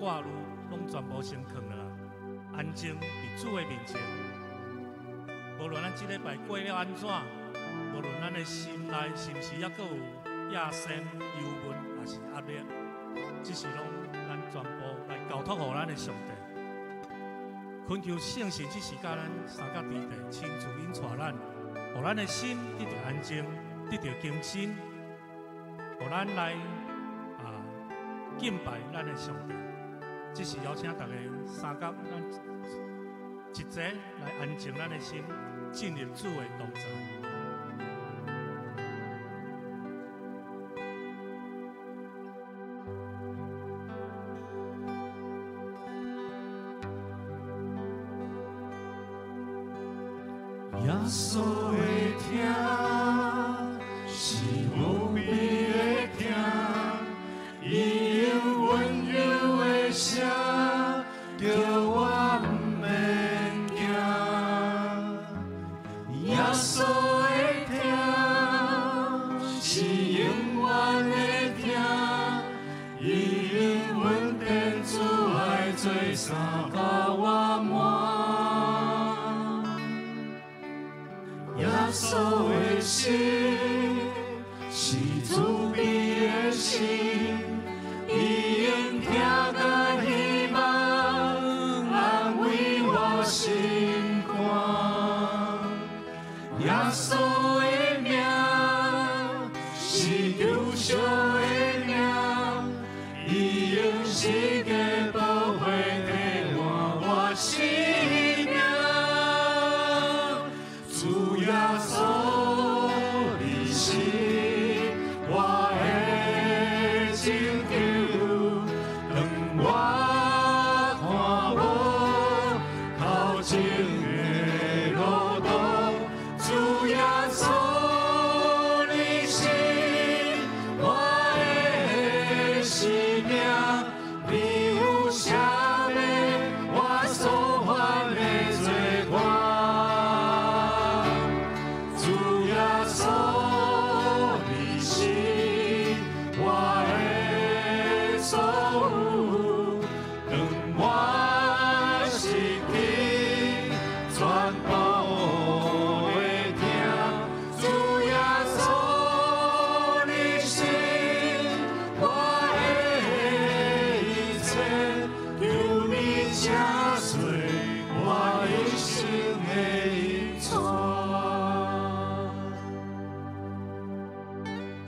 挂虑拢全部先放落来，安静伫主的面前。无论咱即礼拜过了安怎，无论咱的心内是毋是还阁有野心、忧闷，还是压力，这是拢咱全部来交托互咱的上帝。恳求圣神即时甲咱三角地地亲自引带咱，互咱的心得到安静，得到更新，互咱来敬拜咱的上帝。这是邀请大家三角咱一齐来安静咱的心，进入主的同在。耶稣会听，是无比的听，伊用温柔的声，叫我不免惊。耶稣会听，是永远的听，伊用稳定主爱做衫甲我满。耶稣的心是慈悲的心，伊用听甲希望安慰我心肝。耶稣的名是救赎的名，伊用世界宝血替换我生命。主耶稣，你是我的拯救，让我看无头前的路途。主耶稣，你是我的生命，你有赦免我所犯的罪过。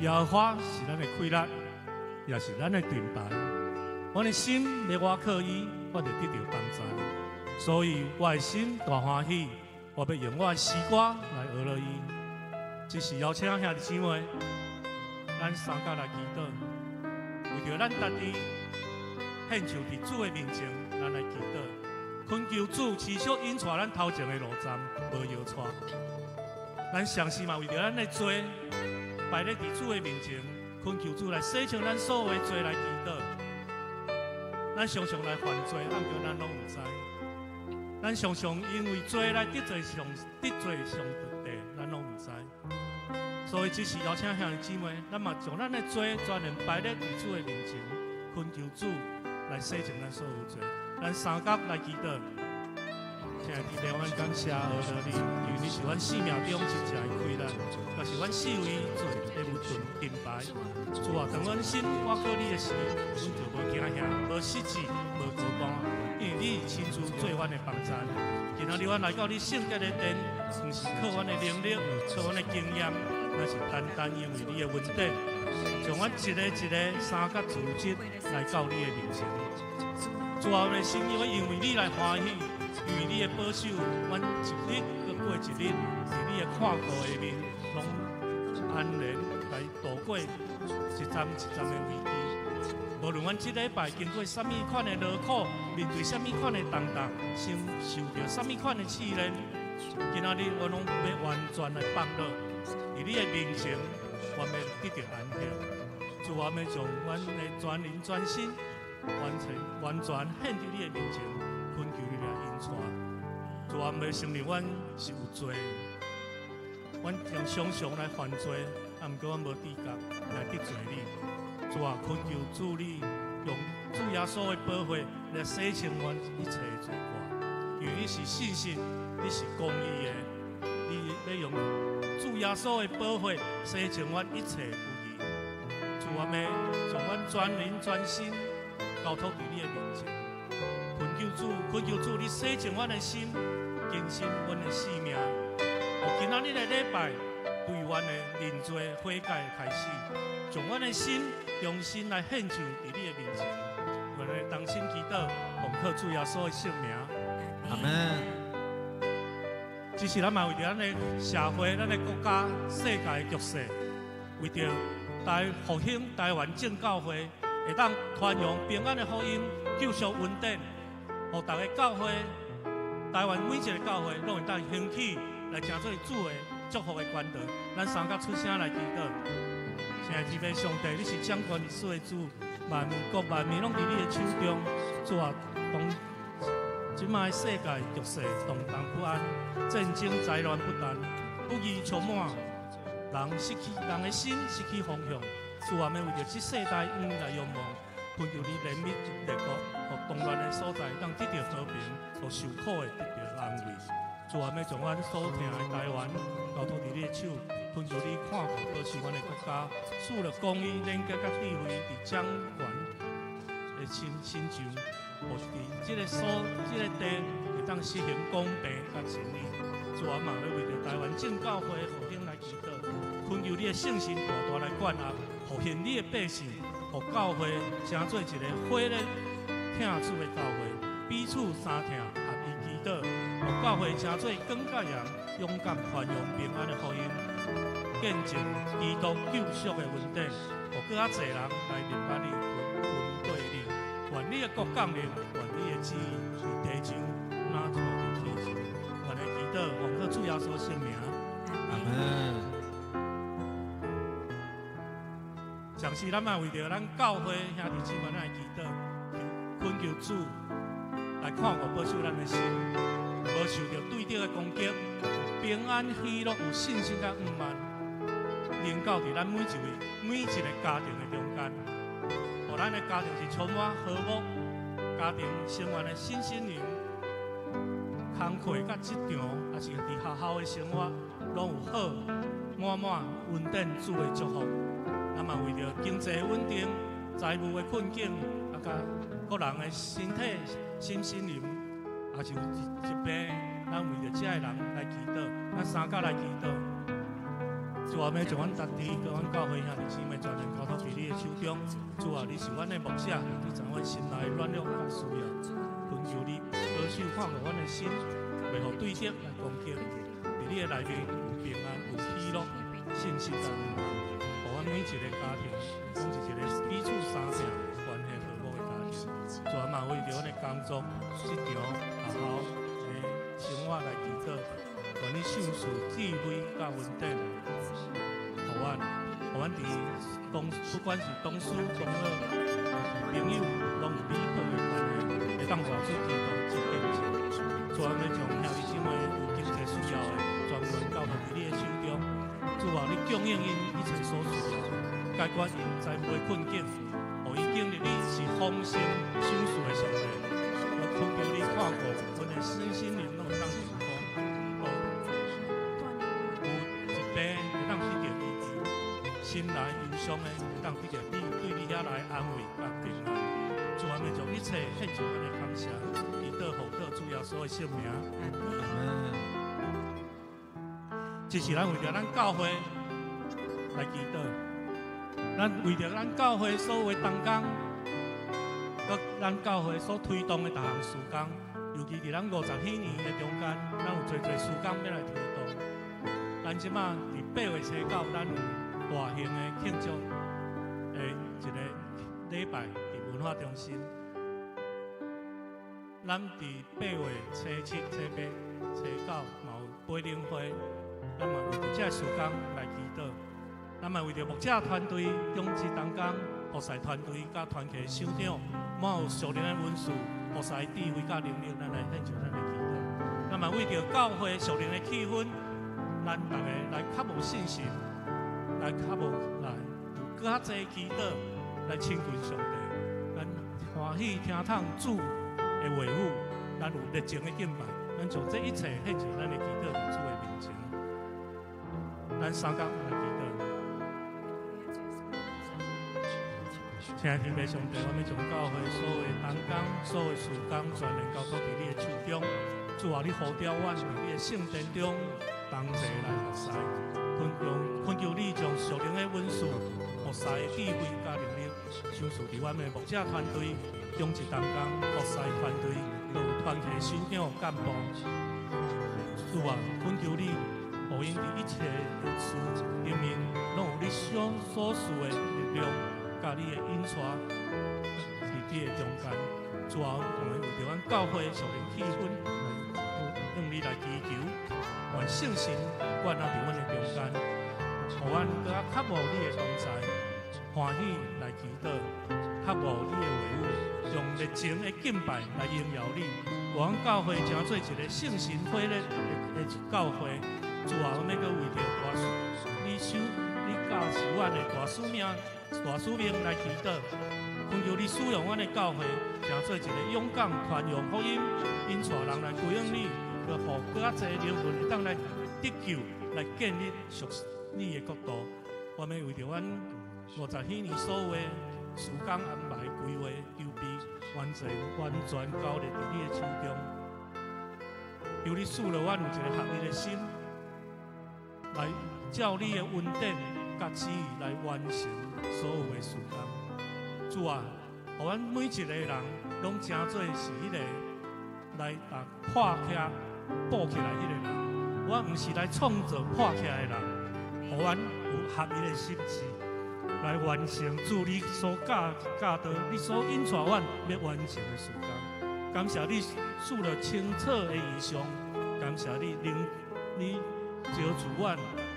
耶和华是咱的快乐，也是咱的盾牌。我的心要我靠伊，我就得到帮助。所以我的心大欢喜，我要用我的诗歌来学乐伊。这是邀请兄弟姊妹，咱三角来祈祷，为着咱家己献上伫主的面前，咱来祈祷，恳求主持续引带咱头前的路站，无摇错。咱上时嘛为着咱的罪。摆咧伫主的面前，恳求主来洗清咱所有的罪来祈祷。咱常常来犯罪，按叫咱拢唔知。咱常常因为罪来得罪上帝，咱拢唔知。所以这是邀请兄弟姊妹，咱嘛将咱的罪全然摆咧伫主的面前，恳求主来洗净咱所有罪。咱三角来祈祷。亲爱的弟兄，阮感谢阿罗你，因为你是阮生命中一只的快乐，也是阮四围做的无盾盾牌。主啊，当阮心我靠你的时，阮就无惊吓，无失志，无孤单，因为你亲自做阮的帮衬。今仔日阮来到你圣洁的殿，不是靠阮的能力，靠阮的经验，那是单单因为你的恩典，将阮一个一个三角组织来到你的面前。主啊，阮的心我因为你来欢喜。因为你的保守，阮一日搁过一日，在你的看顾下面，拢安然来度过一站一站的危机。无论阮这礼拜经过什么款的劳苦，面对什么款的动荡，受到什么款的试炼，今仔日我拢要完全来放落，在你的面前，我们得到安息。主，我们将阮的全人全心，完全献伫你的面前。恳求你来引带，主啊，袂承认阮是有罪，阮常常来犯罪，啊，毋过阮无知觉来得罪你。主啊，恳求主你用主耶稣的宝血来洗清阮一切的罪过，因为你是信心，你是公义的，你要用主耶稣的宝血洗清阮一切的不义。主啊，要将阮全灵全心交托伫你的面前，恳求主，你洗净阮的心，更新阮的生命。由今仔日的礼拜，对阮的认罪悔改开始，将阮的心重新来献上伫你的面前。阮的同心祈祷，奉靠主耶稣的圣名，阿门。只是咱嘛为着咱的社会、咱的国家、世界的局势，为着复兴台湾正教会，会当传扬平安的福音，救赎稳定，互大家教会，台湾每一个教会拢会当兴起来成做主的祝福的管道。咱三甲出声来祈祷。现在，主的上帝，你是掌管历史的主，万国万民拢伫你的手中。主啊，即摆世界局势动荡不安，战争灾难不断，不义充满，人的心失去方向。主啊，要为着这世代来仰望，恳求你怜悯列国和动乱的所在，当得到和平，和受苦的得到安慰。主啊，要将阮所听的台湾交托伫你的手，恳求你看顾保持阮的国家，使了公义、廉洁甲智慧伫掌权的心上，互伫这个地会当实行公平甲真理。主啊，嘛要为着台湾正教会的复兴来祈祷，恳求你的圣神大大来管辖，复兴你的百姓，互教会成做一个火热听主的教会，彼此相听，合意祈祷，互教会成做更甲人勇敢传扬平安的福音，见证基督救赎的恩典，互更较侪人来明白你、对你。愿你的国降临，愿你的旨意如地上那像在天上。愿的祈祷，奉靠主耶稣圣名。阿门。上次咱嘛为着咱教会兄弟姊妹来祈祷，恳求主来看顾保守咱的心，无受到对敌的攻击，平安喜乐，有信心甲圆满，临到伫咱每一个家庭的中间，互咱的家庭是充满和睦，家庭生活的新灵，工课甲职场，也是伫学校的生活，拢有好满稳定主的祝福。咱嘛为着经济稳定、财务的困境，啊，甲个人的身体、心灵，也是有疾病，咱为着这些人来祈祷，咱三甲来祈祷。主啊，要将阮家己、甲阮教会兄弟姊妹全然交托伫你的手中。主啊，你是阮的牧者，你知阮心内的软弱甲需要，恳求你保守看顾阮的心，袂互对敌来攻击。伫你的内面有平安、有喜乐、信心甲圆满。每一个家庭，拢是一个彼此相听、关系和睦的家庭。主啊，嘛为着阮的工作、职场、学校的生活来祈祷，愿你赏赐智慧甲稳定，互阮伫不管是同事、同学、朋友，拢有美好的关系，会当活出基督之见证。主啊，要将兄弟姊妹有经济需要的，全部交托伫你的手中。主啊，你供应因一切所需要，解决因财务的困境，互伊经历你是丰盛享受的上帝。我恳求你看顾阮的身心灵拢会当健康，有疾病会当得到医治，心内忧伤的会当得到你对你遐来安慰甲平安。主啊，要将一切献上阮的感谢，祈祷奉靠主耶稣的圣名。阿门。这是咱为着咱教会来祈祷，咱为着咱教会所有的同工，佮咱教会所推动的各项事工，尤其伫咱50几年的中间，咱有侪事工要来推动。咱即马伫8月初9，咱有大型的庆祝的一个礼拜伫文化中心。咱伫8月初7、初8、初9嘛有培灵会。咱嘛为着这事工来祈祷，咱嘛为着牧者团队、中职同工、服侍团队甲团契首长，满有属灵的恩赐、服侍智慧甲能力，咱来献上咱的祈祷。咱嘛为着教会属灵的气氛，咱大家来较无信心，来较无来有更较侪祈祷，来亲近上帝。咱欢欢喜听趟主的话语，咱有热情的敬拜，咱将这一切献上咱的祈祷伫主的面前。咱三角来祈祷。亲爱的天父上帝，我们将教会所有的同工、所有的事工，全然交托伫你的手中。主啊，你呼召我伫你的圣殿中同齐来学习，恳求你将属灵的文书、学习的智慧加能力，赏赐伫阮的牧者团队、中职同工、学习团队，有团体首长干部。主啊，恳求你，互因伫一切的事里面，拢有你所赐的力量。甲你的引带伫你的中间，主啊，同埋为着阮教会属灵气氛来用你来祈求，愿圣神灌入伫阮的中间，互阮搁较无你的同在，欢喜来祈祷，较无你的话语，用热情的敬拜来荣耀你，互阮教会成做一个圣神火热的教会。主啊，我们搁为着你教示阮的大使命来祈祷，恳求你使用阮的教会，成做一个勇敢传扬福音，引带人来归向你，搁互搁较侪灵魂会当来得救，来建立属你的国度。我们为着阮50几年所有的事工安排、规划、筹备，完全交入伫你的手中。求你赐了阮有一个合一的心，来照你的恩典甲旨意来完成所有的事工。主啊，互阮每一个人拢真做是迄个来破起补起来迄个人。我毋是来创造破起来的人，互阮有合一的心志，来完成主你所教导、你所引带阮要完成的事工。感谢你赐了清澈的异象，感谢你招助阮，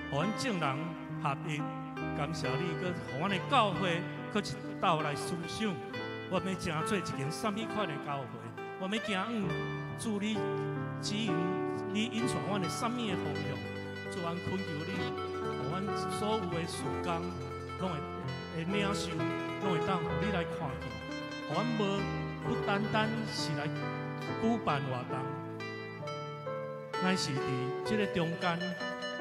互阮众人合一。感谢你，搁互阮的教会，搁一道来思想，我们要成做一间什么款的教会？我们行主你指引，你引带阮的什么的方向？主，阮恳求你，互阮所有的事工，拢会领受，拢会当互你来看见，互阮不单单是来举办活动，乃是伫这个中间，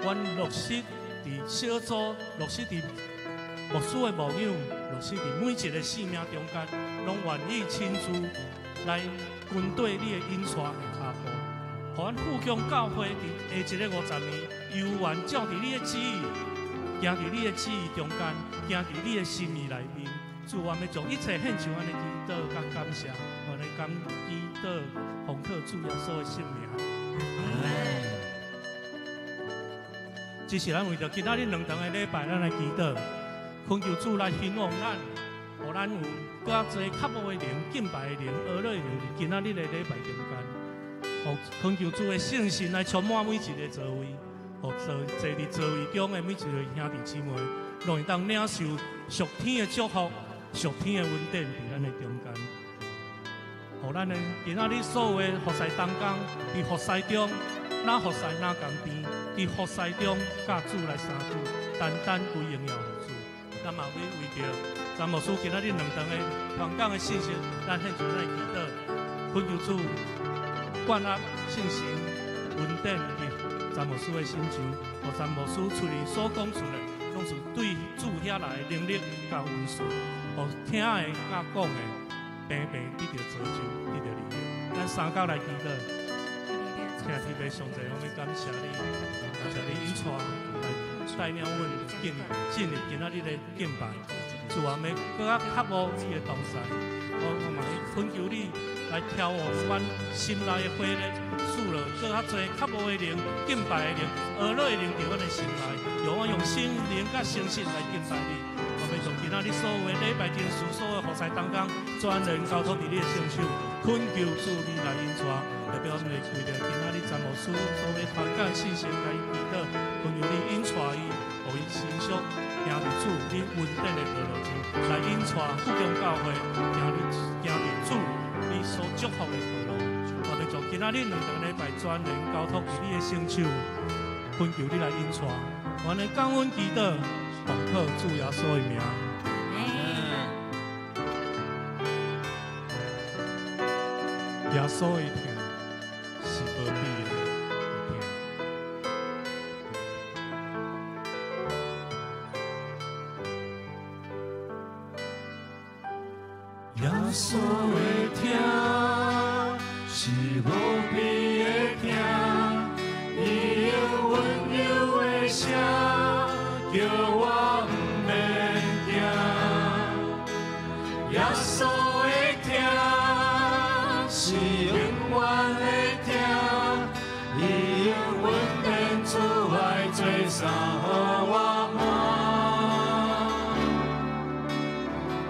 阮落实。伫小组落实伫牧师的牧养，落实伫每一个生命中间，拢愿意亲自来跟对你的引带的脚步，互阮富强教会伫下一个50年，犹原照伫你的旨意，行伫你的旨意中间，行伫你的心意内面。主，我们将一切献上阮的祈祷甲感谢，我们感祈祷奉靠主耶稣的圣名。只是咱为着今仔日2堂的礼拜，咱来祈祷，恳求主来兴旺咱，互咱有更较侪较无的灵、敬拜的灵、学乐的灵，今仔日的礼拜中间，互恳求主的圣神来充满每一个座位，互坐伫座位中的每一个兄弟姊妹，拢会当领受属天的祝福、属天的恩典伫咱的中间，互咱的今仔日所有的服侍同工伫服侍中，哪服侍哪共边。伫服侍中，甲主来相处，单单归荣耀主。咱嘛要为着詹牧师今仔日2堂的同讲的信息，咱献上咱的祈祷，恳求主灌入信心、恩典伫詹牧师的心上，互詹牧师出嚟所讲出来，拢是对主遐来的能力甲恩赐，互听的甲讲的，平平得到造就，得到力量。咱三角来祈祷。请天父上帝，我们感谢你，感谢你引带来带领阮进入今仔日的敬拜。主啊，要搁较无你的同在，我嘛恳求你来调和阮心内的火热，使了搁较侪较无的灵、敬拜的灵、学乐的灵伫阮的心内，让我用心灵甲诚信来敬拜你。我们从今仔日所有的礼拜经书、所有服侍同工，全然交托伫你的圣手，恳求主你来引带。代表我们为着今仔日詹牧师所要传讲的信息来祈祷，恳求你引带伊，互伊欣赏行伫主你稳定的道路上，来引带富强教会行伫主你所祝福的道路。我们从今仔日2堂礼拜全然交托伫你的圣手，恳求你来引带，我们感恩祈祷，奉靠主耶稣的名。耶稣的疼是无比的疼。耶稣的疼是无比的疼，伊用温柔的声叫我不免惊。耶稣的疼是永远的疼，伊用温暖慈爱做衫予我换。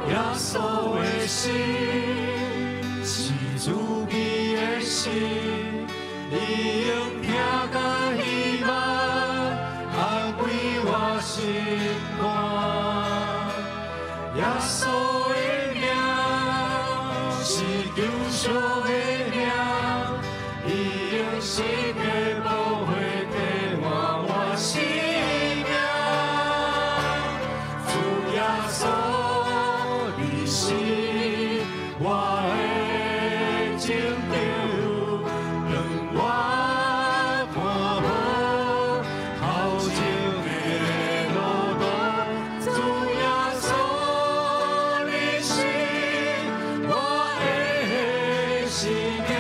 耶稣的心是慈悲的心，伊用听甲希望安慰我心肝。耶稣的名是救赎的名，伊用生命宝血替换我生命。主耶稣。是我的拯救，让我看无后情的路途。主耶稣，你是我的生命，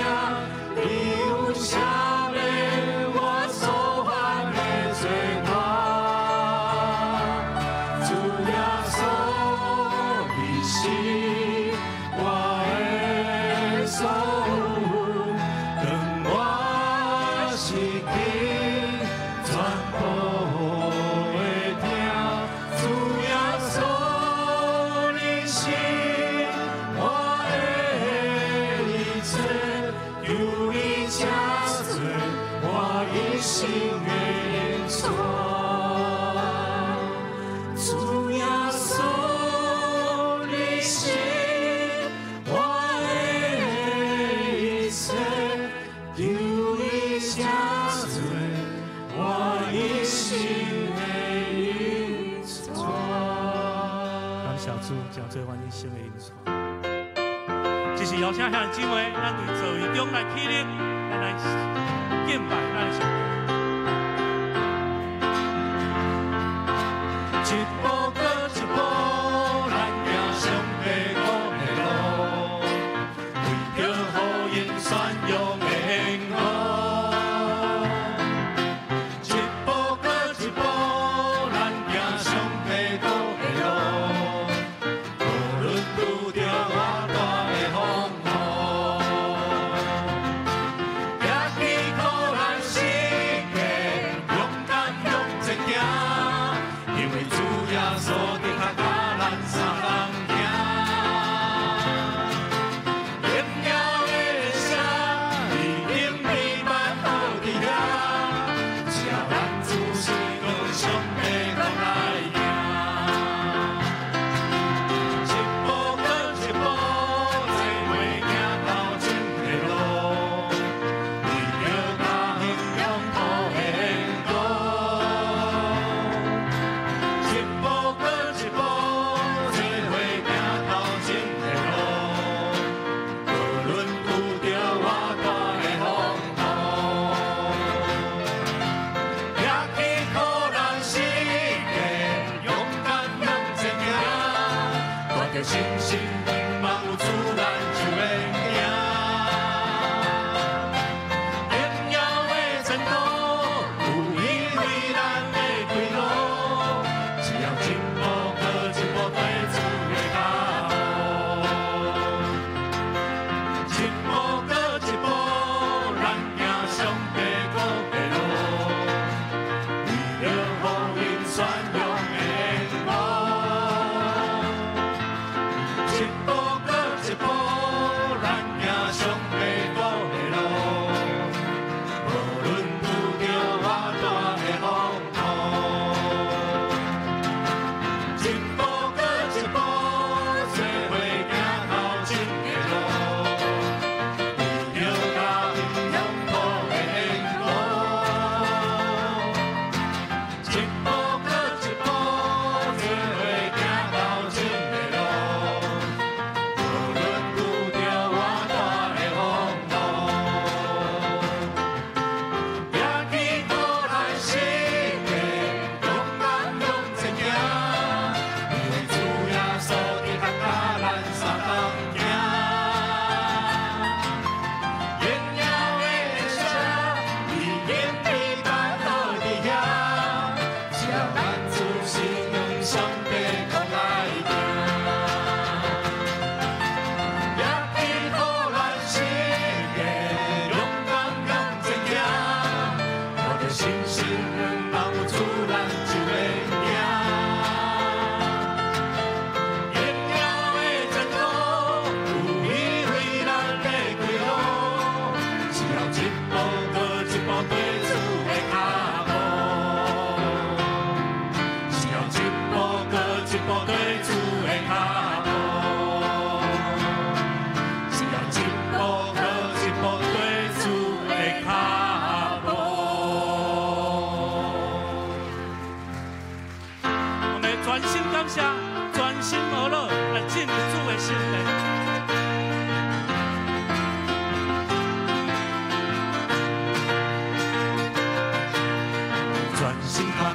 你有赦免我所犯的罪过。主耶稣。是我的所有，让我失去全部的疼。主耶稣，你是我的一切，求你赦罪我一生的错。主耶稣。小主真做阮一生的恩赐，只是邀请遐姊妹，咱对座位中来起立，咱来敬拜咱的上帝。一步搁一步，咱行上帝讲的路，为着予因宣扬的幸福。一步搁一步，咱行上帝讲的路。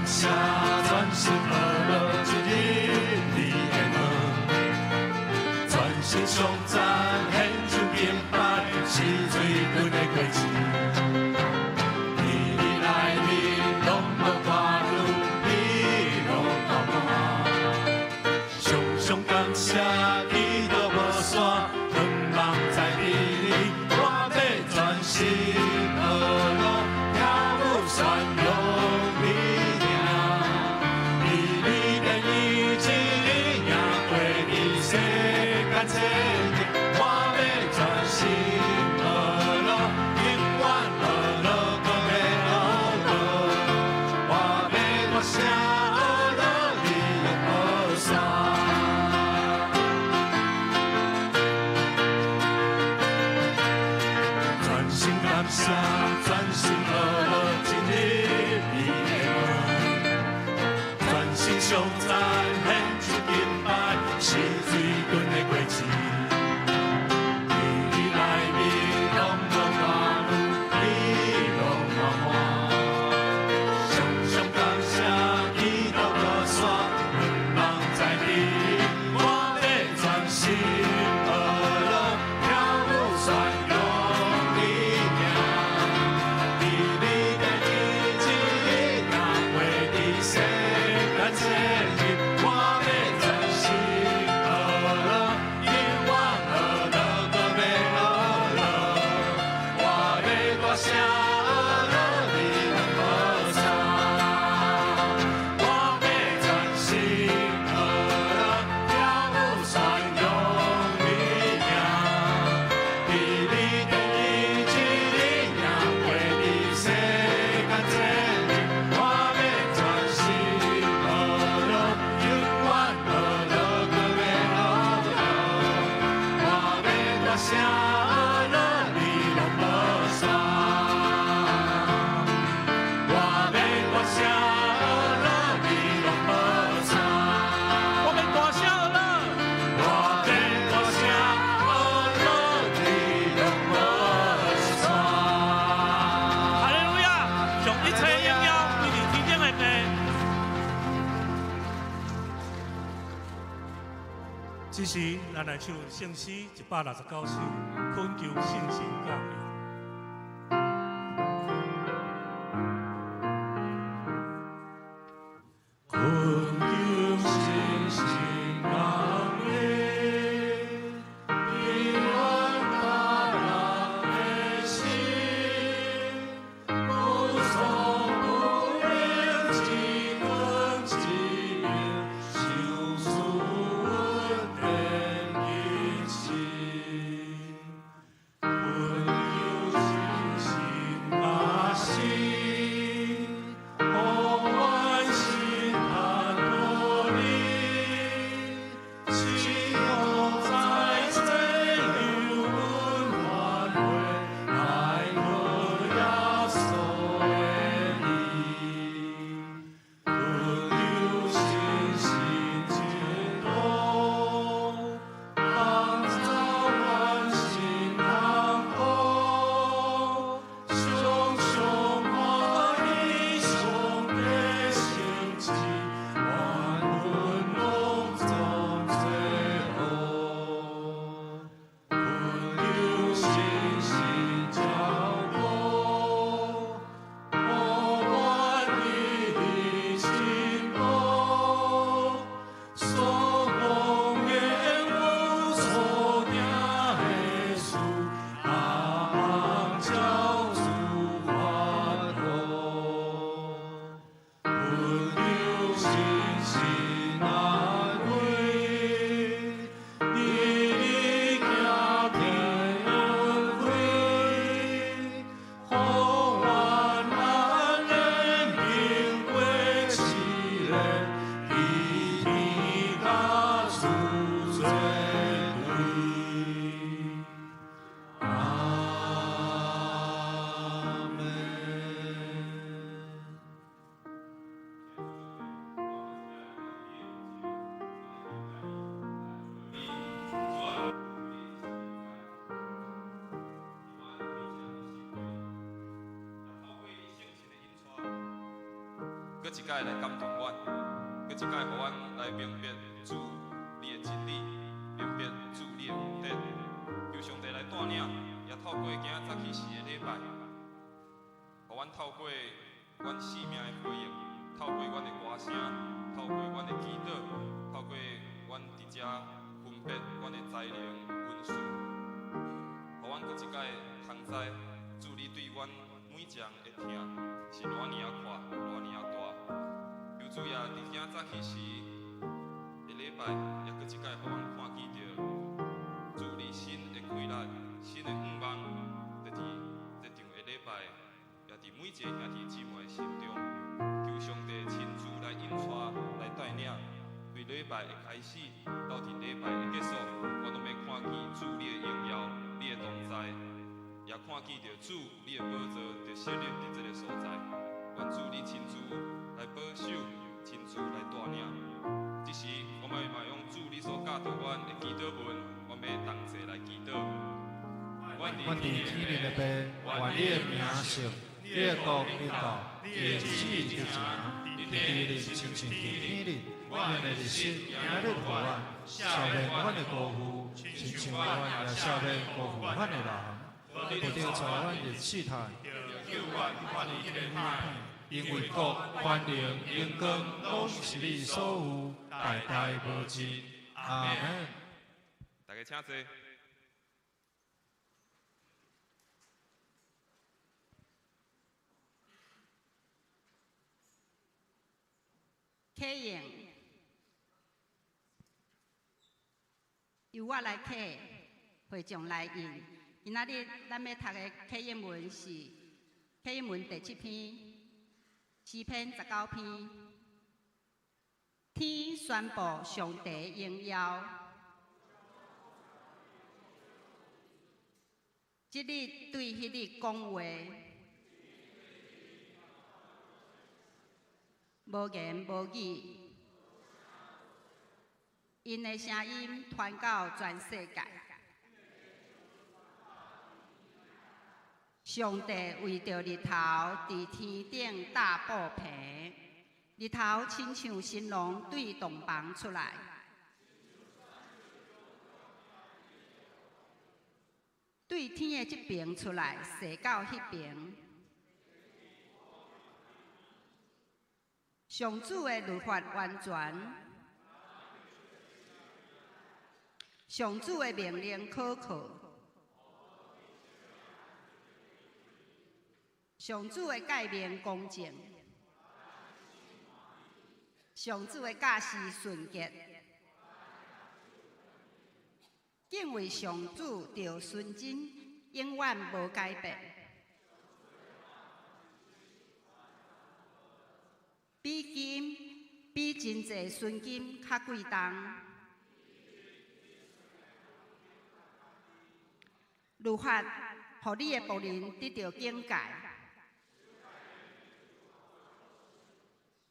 谢，全心呵乐一日你的门，全心上赞献上敬拜，是最近的过节。你来临，拢无挂虑，喜乐满满，常常感谢，祈祷无散，盼望在你里，我要全心呵乐，跳舞宣扬你名，以你的意志力赢过你世间千年，我要全心呵乐，永远呵乐，搁要呵乐，我要大声呵乐，你用好山。全心感谢，全心呵乐，一日你的门，全心上赞献出敬拜，是最近的过节。你来面拢无挂虑，喜乐满满，常常感谢，祈祷无散，盼望在你，我要全心呵乐，跳舞宣扬你名，以你的意志力赢过你世间千年，我要全心呵乐，永远呵乐，搁要呵乐，我要大声呵乐，你用好唱，我要全心呵乐，跳舞宣扬你名，以你的意志力赢过你世间千年，我要全心呵乐，永远呵乐，搁要呵乐，我要大声呵乐，你拢无散，我要大声呵乐，你拢无散，我要大声呵乐，我要大声呵乐，你拢无散。哈利路亚！将一切荣耀归于天顶的父。这时，咱来唱圣诗169首，恳求信心教育。困求信心降临，平安达人的心，无所不能，一根一面，修出稳定的心。困搁一摆来感动阮，搁一摆互阮来明白主你的真理，明白主你的恩典。求上帝来带领，也透过今仔早起时的礼拜，互阮透过阮生命的回应，透过阮的歌声，透过阮的祈祷，透过阮伫遮分别阮的才能文书，互阮搁一摆通知主你对阮每一项的听是偌尔啊快，偌尔啊大。求主也伫今仔早起时的礼拜，也搁一摆互阮看见着主你新的开力，新的愿望，就伫这场的礼拜，也伫每一个兄弟姊妹的心中，求上帝亲自来引带、来带领，对礼拜的开始到伫礼拜的结束，我拢要看见主你的荣耀、你的同在，也看见着主你的宝座就设立伫这个所在，愿主你亲自来保守、亲自来带领。这时，我们嘛用主你所教导阮的祈祷文，我们要同齐来祈祷。阮伫天灵的爸，愿你的名圣，你的国临到，你的旨意就成，地里亲像伫天里。阮的日息今日互阮，消灭阮的辜负，亲像阮也消灭辜负阮的人。不着在阮的试探，就救阮脱离天歹。因为国、繁荣、荣光，拢是你所有，代代无尽。阿门。大家请坐。启应，由我来启，会众来应。今仔日咱要读的启应文是启应文第7篇，诗篇19篇。天宣布上帝荣耀，即日对迄日讲话，无言无语，因的声音传到全世界。上帝为着日头伫天顶打布被，日头亲像新郎对洞房出来，对天的这边出来，射到迄边。上主的律法完全，上主的命令可靠。上主的诫命公正，上主的教示纯洁，敬畏上主着纯真，永远无改变。比金比真济纯金较贵重，律法，互你的仆人得到警戒。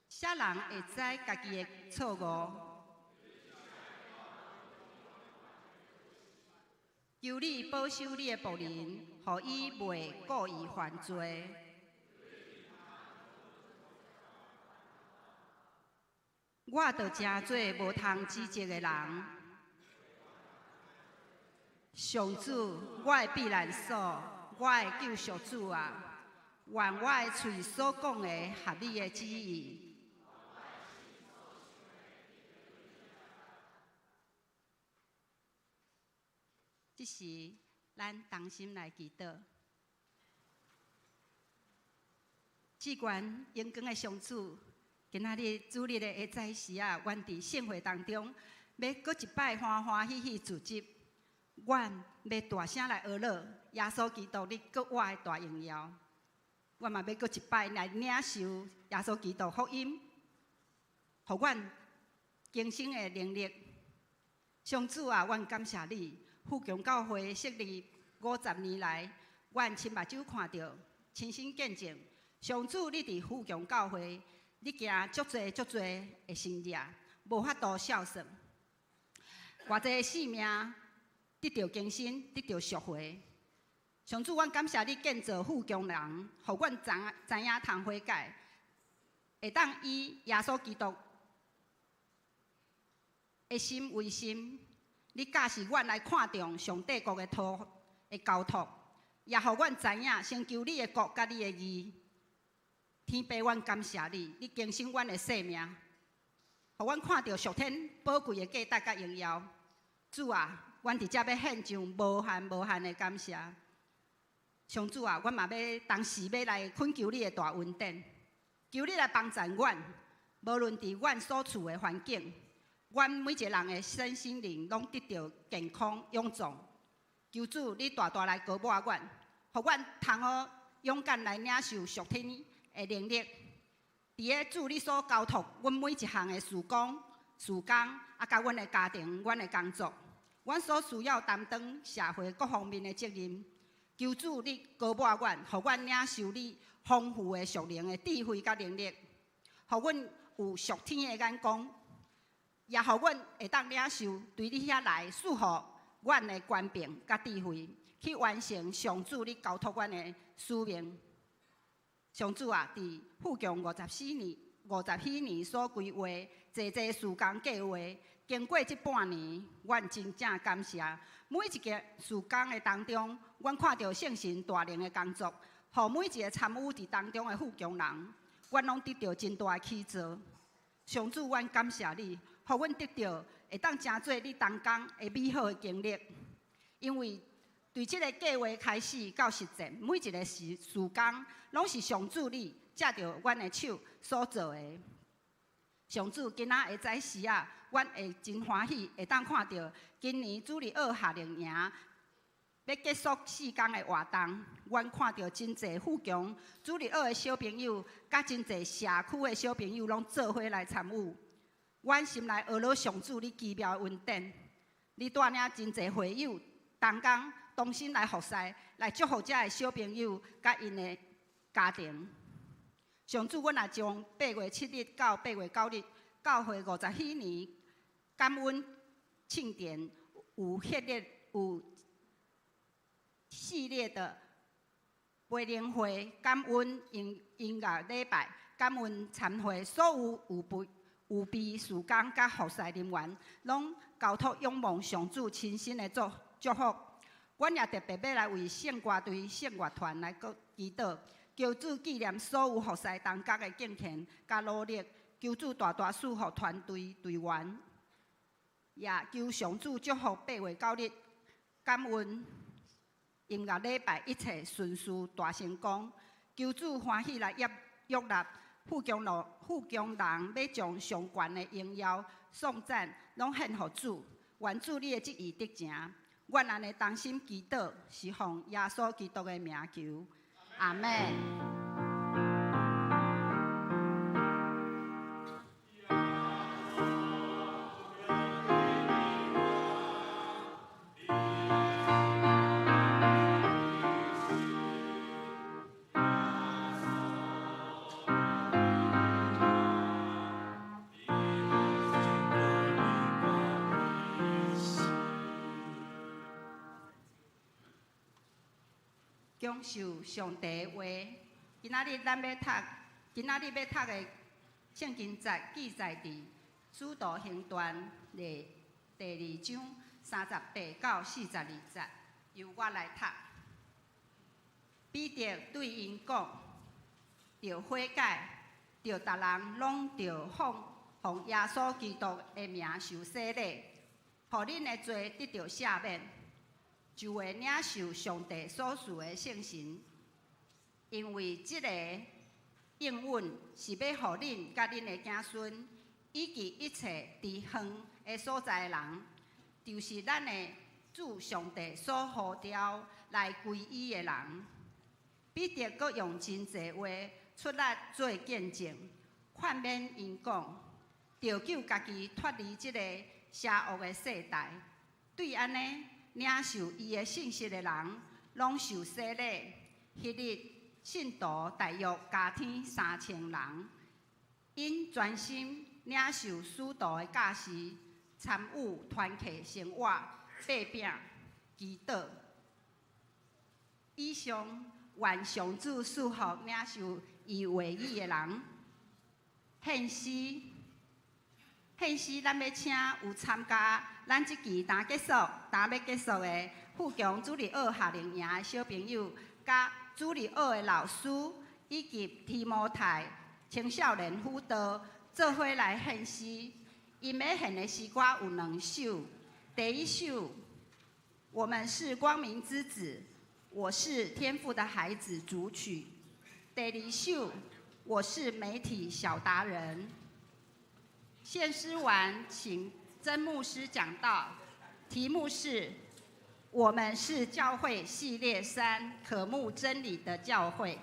啥人会知家己的错误？求你保守你的仆人，互伊袂故意犯罪。我着真做无通指责的人。上主，我的避难所，我的救赎主啊，愿我的嘴所讲的合你的旨意。这时，咱同心来祈祷。至关永光的上主，今仔日主日的下早时啊，阮伫盛会当中，要搁一摆欢欢喜喜聚集，阮要大声来学乐耶稣基督你搁我的大荣耀。阮嘛要搁一摆来领受耶稣基督福音，互阮今生的能力。上主啊，阮感谢你。富强教会设立50年来，阮亲目睭看到，亲身见证。上主，你伫富强教会，你行足侪的心力，无法度孝顺。偌济性命得到更新，得到赎回。上主，阮感谢你建造富强人，互阮知影通悔改，会当以耶稣基督的心为心，你假使阮来看重上帝国的交托，也互阮知影，先求你的国甲你的义。天父，阮感谢你，你更新阮的性命，互阮看到属天宝贵的价值甲荣耀。主啊，阮伫遮要献上无限的感谢。上主啊，阮嘛要当时要来恳求你的大恩典，求你来帮助阮，无论伫阮所处的环境，阮每一个人的身心灵拢得到健康勇壮。求主你大大来高抹阮，互阮通好勇敢来领受属天的能力。伫个主你所交托阮每一项的事工，甲阮的家庭、阮的工作，阮所需要担当社会各方面的责任。求主你高抹阮，互阮领受你丰富的属灵的智慧甲能力，互阮有属天的眼光，也互阮会当领受对你遐来赐予阮的权柄甲智慧，去完成上主你交托阮的使命。上主啊，伫富强54年所规划济事工计划，经过这半年，阮真正感谢每一个事工的当中，阮看到圣神大能的工作，互每一个参与伫当中的富强人，阮拢得到真大的启造。上主，阮感谢你，互阮得到会当成做你当工的美好的经历，因为对这个计划开始到实践，每一个事工拢是上主你借着阮的手所做的。上主，今仔下早时啊，阮会真欢喜，会当看到今年主日学夏令营要结束4天的活动，阮看到真侪富强主日学的小朋友，甲真侪社区的小朋友拢做伙来参与。阮心内学了上主你奇妙的恩典，你带领真侪会友同心来服侍，来祝福遮个小朋友甲因的家庭。上主，阮也将8月7日到8月9日教会54年感恩庆典有系列的培灵会、感恩音乐礼拜、感恩参会，所有备事工甲服侍人员，拢交托仰望上主亲身的祝福。阮也特别要来为圣歌队、圣乐团来祈祷，求主纪念所有服侍当家的敬虔甲努力，求主大大赐福团队队员，也求上主祝福8月9日感恩音乐礼拜一切顺遂大成功。求主欢喜来约纳富强人，要将上悬的荣耀颂赞拢献予主，愿主你的旨意得成。阮安尼当心祈祷，是奉耶稣基督的名求，阿门。享受上帝的话，今仔日要读的圣经记载伫《使徒行传》第2章38到42节，由我来读。彼得对因讲：着悔改，着逐人拢着奉耶稣基督的名受洗礼，互恁的罪得到赦免。就会领受上帝所赐的圣神，因为这个应允是要互恁甲恁的子孙，以及一切伫远的所在的人，就是咱的主上帝所呼召来皈依的人。彼得阁用真济话出力做见证，劝勉因讲，着救家己脱离这个邪恶的世代。对安尼领受伊的信息的人，拢受洗礼。迄日信徒大约加添3000人，因专心领受使徒的教示，参与团契生活、八饼、祈祷。以上愿上主赐福领受伊话语的人。献诗，咱要请有参加咱即期要结束的富强主日学夏令营的小朋友，甲主日学的老师，以及提摩太青少年辅导做伙来献诗。因要献的诗歌有2首，第一首我们是光明之子，我是天父的孩子主曲。第2首我是媒体小达人。献诗完，请曾牧师讲道，题目是“我们是教会系列3：渴慕真理的教会”。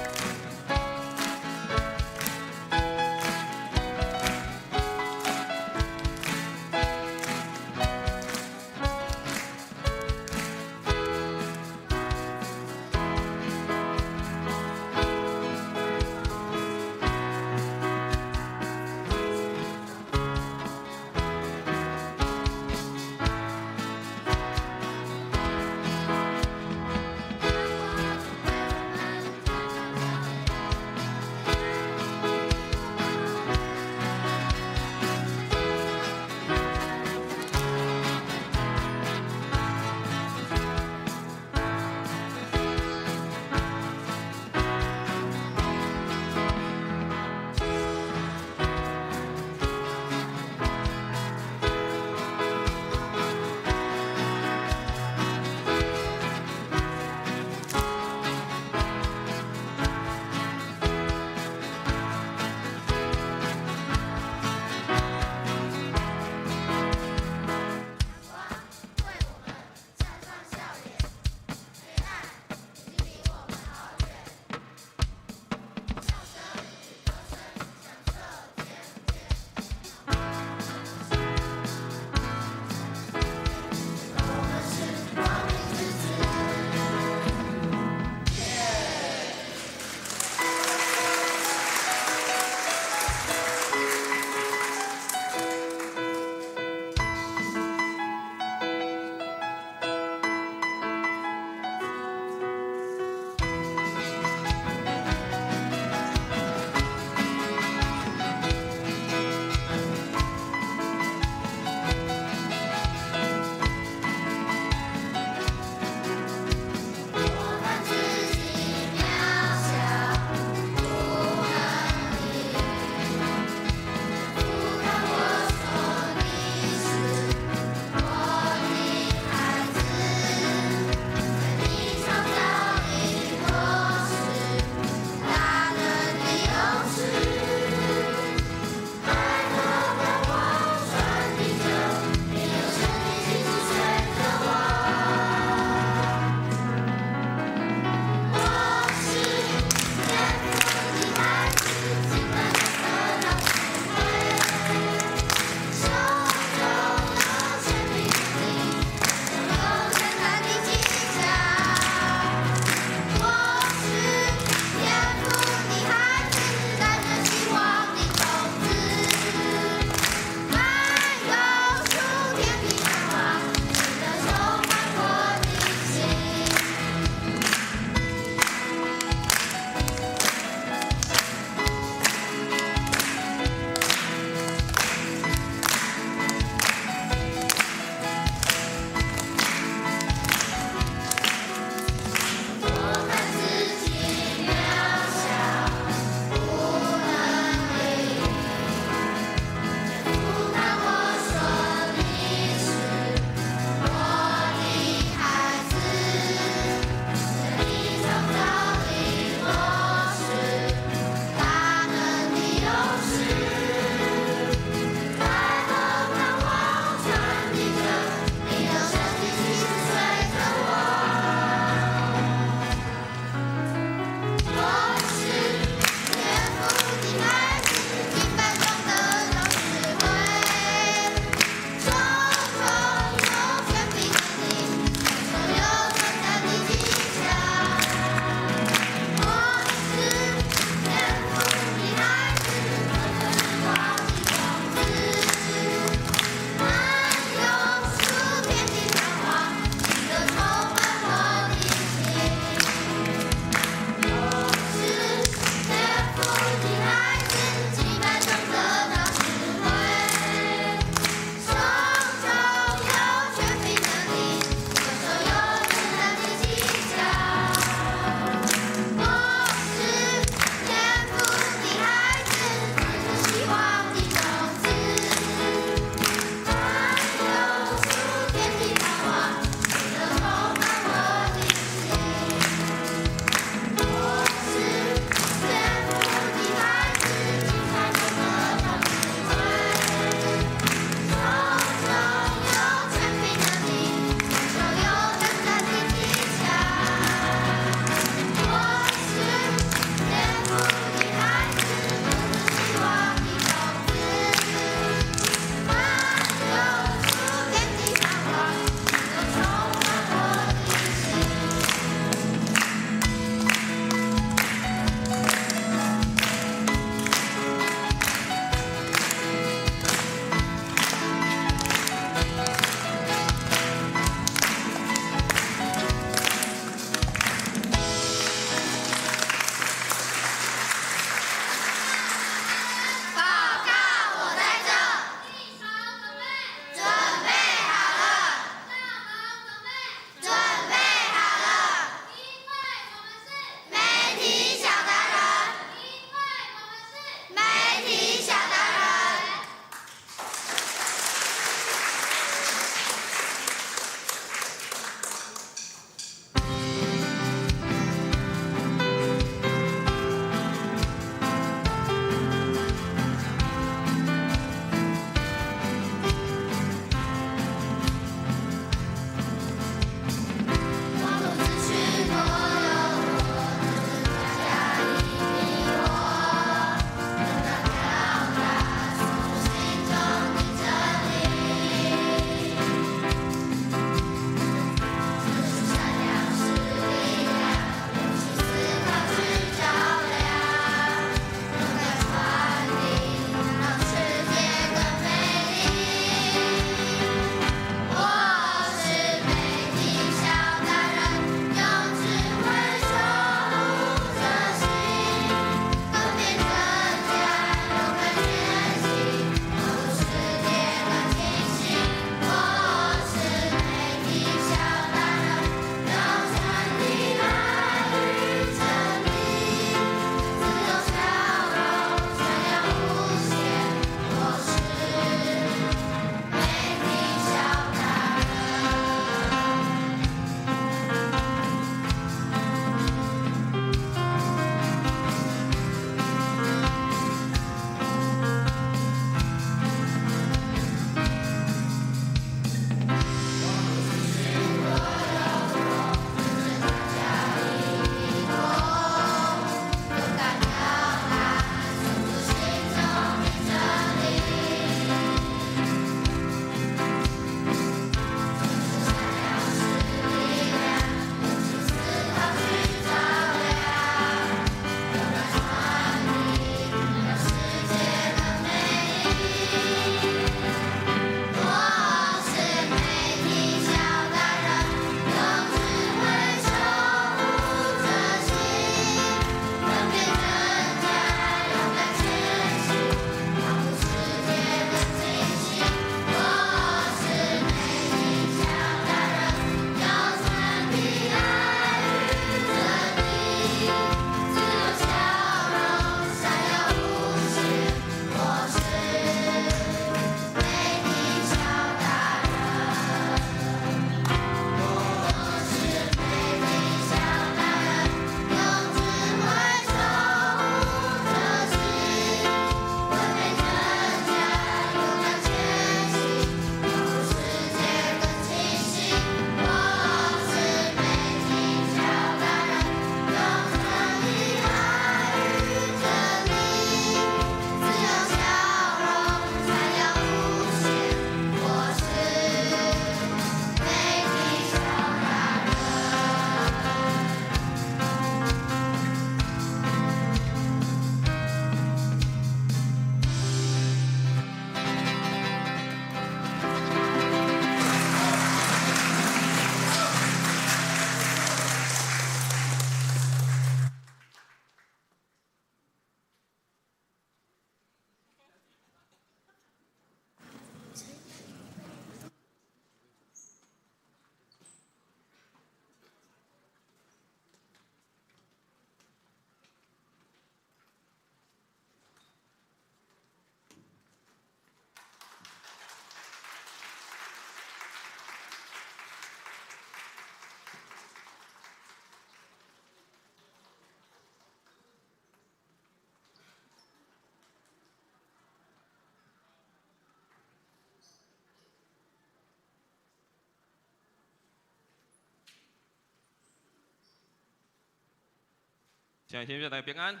请先生大家平安。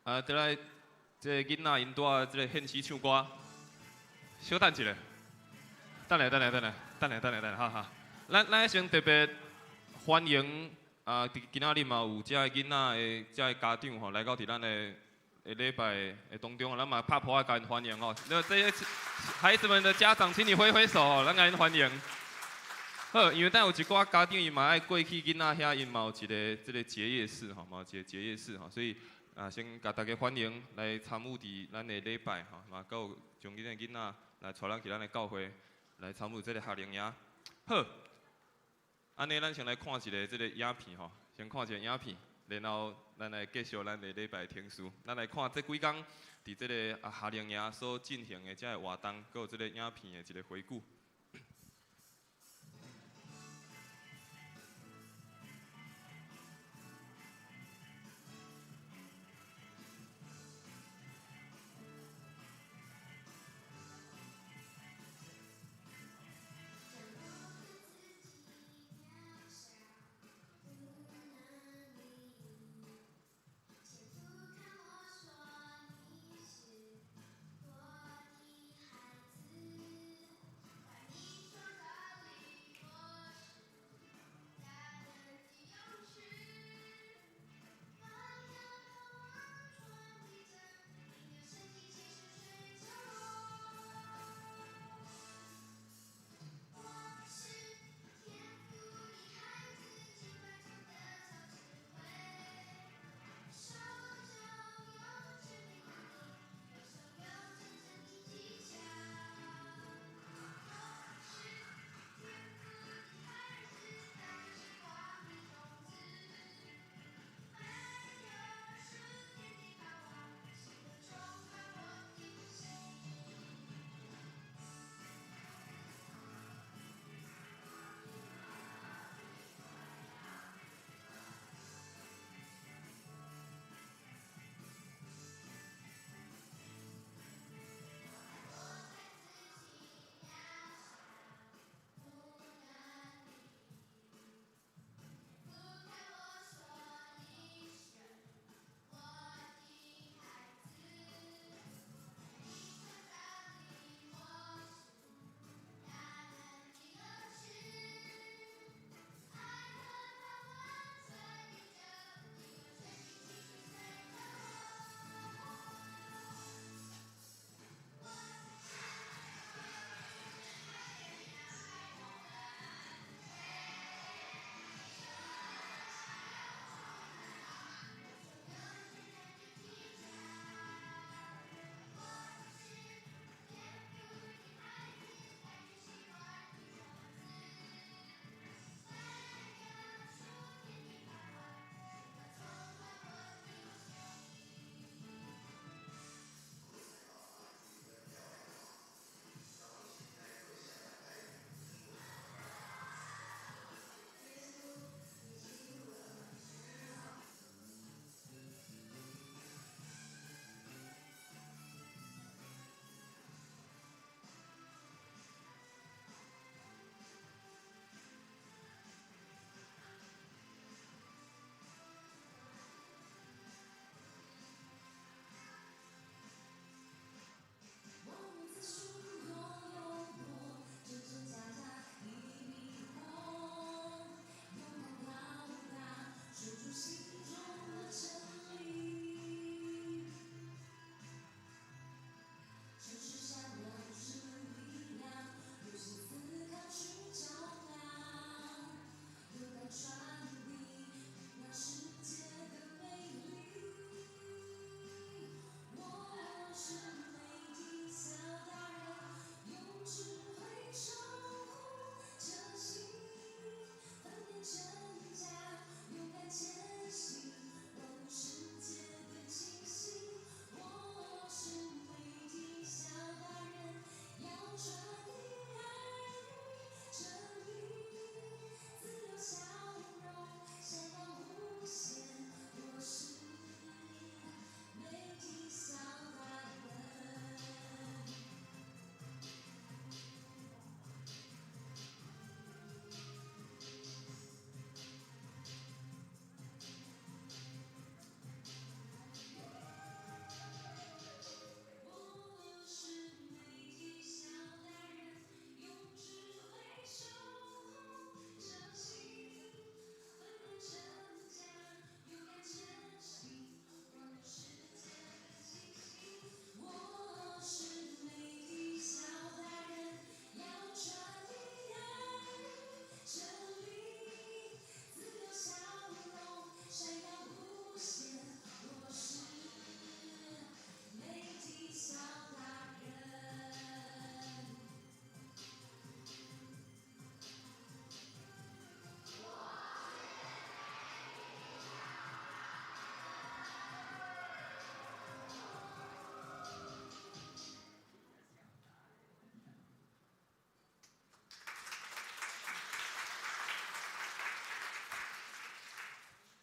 再来，这个囡仔因带这个献诗唱歌，稍等一下，等来，哈。咱先特别欢迎今仔日嘛有遮个囡仔的遮个家长吼来到伫咱的礼拜的当中，咱嘛拍破啊，甲因欢迎哦。那这些孩子们的家长，请你挥挥手哦，咱甲因欢迎。好，因为等有一寡家长伊嘛爱过去囡仔遐，因嘛有一个这个结业式吼，嘛有一个结业式吼，所以先甲大家欢迎来参与伫咱的礼拜吼，嘛有将囡仔来带咱去咱的教会来参与这个夏令营。好。安尼，咱先来看一个这个影片吼，先看一个影片，然后咱来继续咱的礼拜听书。咱来看这几天伫这个夏令营所进行的这个活动，还有这个影片的一个回顾。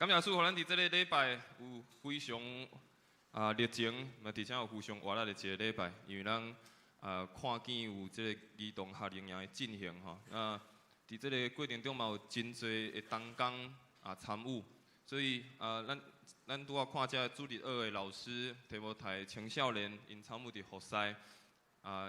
感谢主，互咱伫即个礼拜有非常热情，嘛而且有非常活力的一个礼拜，因为咱看见有即个儿童夏令营的进行吼，伫即个过程中嘛有真侪的同工参与，所以咱拄仔看遮主日学的老师、提摩太青少年因参与伫服侍，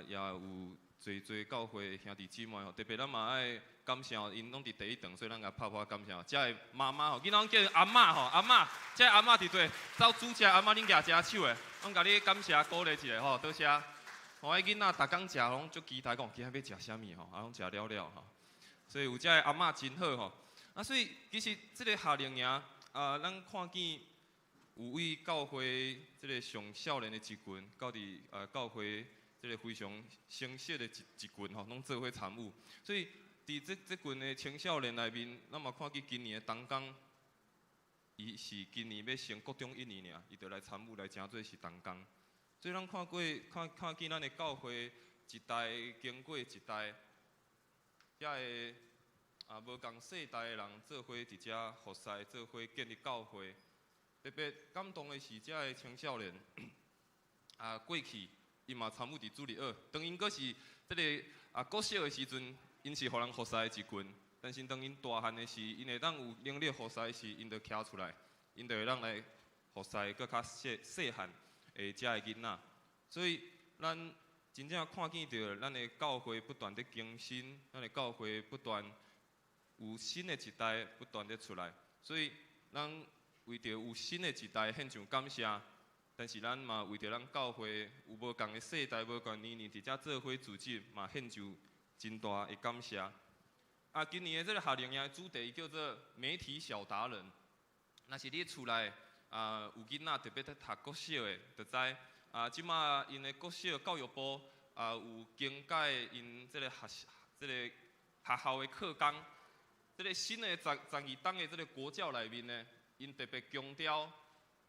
也有侪教会兄弟姊妹吼，特别咱嘛爱感谢因拢伫第一堂，所以咱甲拍拍感谢。遮个妈妈吼，囡仔叫阿嬷吼，阿嬷，遮个阿嬷伫对，走煮食阿嬷恁举遮手的，阮甲你感谢鼓励一下吼，多谢。吼，迄囡仔逐工食拢足期待，讲今仔要食啥物吼，拢食了了吼。所以有遮个阿嬷真好吼。所以其实即个夏令营咱看见有位教会即个上少年的一群，到伫教会即个非常成熟的一群吼，拢做伙参与。所以伫即群的青少年内面，咱嘛看见今年的同工，伊是今年要升国中1年尔，伊就来参与来诚做是同工。所以咱看见咱的教会一代经过一代，遮个无共世代的人做伙伫遮服侍，做伙建立教会。特别感动的是遮个青少年，过去伊嘛参与伫主日学，当因阁是即个国小的时阵，因是互人服侍的一群。但是当因大汉的时，因会当有能力服侍的时，因就徛出来，因就会当来服侍搁较细汉的遮个囡仔。所以咱真正看见着咱的教会不断的更新，咱的教会不断有新的一代不断的出来。所以咱为着有新的一代献上感谢，但是咱嘛为着咱教会有无共的世代、无共年龄伫遮做伙组织，嘛献上真大的感谢。今年的这个夏令营的主题叫做媒体小达人。若是你厝内有囡仔特别在读国小的，就知即马因的国小教育部有更改因这个学校的课纲。这个新的12档的这个国教内面呢，因特别强调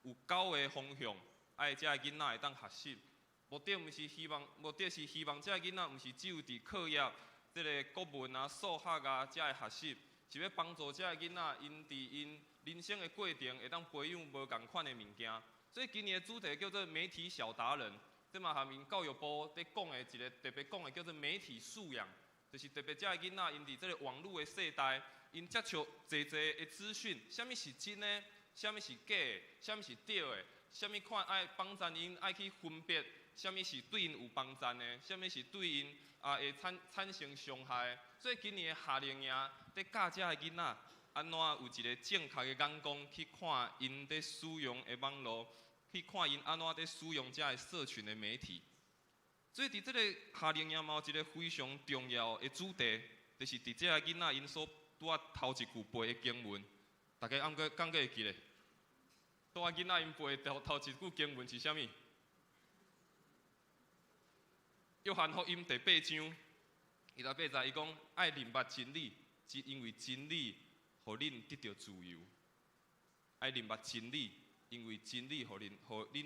有9个方向，爱遮个囡仔会当学习。目的是希望遮个囡仔毋是只有伫课业、这个国文数学遮个学习，是要帮助遮个囡仔因伫因人生的过程会当培养无共款的物件。所以今年的主题叫做媒体小达人，这嘛下面教育部在讲的一个特别讲的叫做媒体素养。就是特别遮个囡仔，因伫这个网络的世代，因接触侪的资讯，啥物是真的，啥物是假的，啥物是对的，啥物看爱帮助因爱去分别，啥物是对因有帮助的，啥物是对因会产生伤害的。所以今年的夏令营在教遮个囡仔，安怎有一个正确的眼光去看因在使用的网络，去看因安怎在使用遮个社群的媒体。所以伫这个夏令营嘛有一个非常重要的主题，就是伫这个囡仔因所拄仔头一句背的经文，大家敢会记咧？拄仔囡仔因背的头一句经文是啥物？约翰福音第8章，180节伊讲爱明白真理，是因为真理互恁得到自由。爱明白真理，因为真理互恁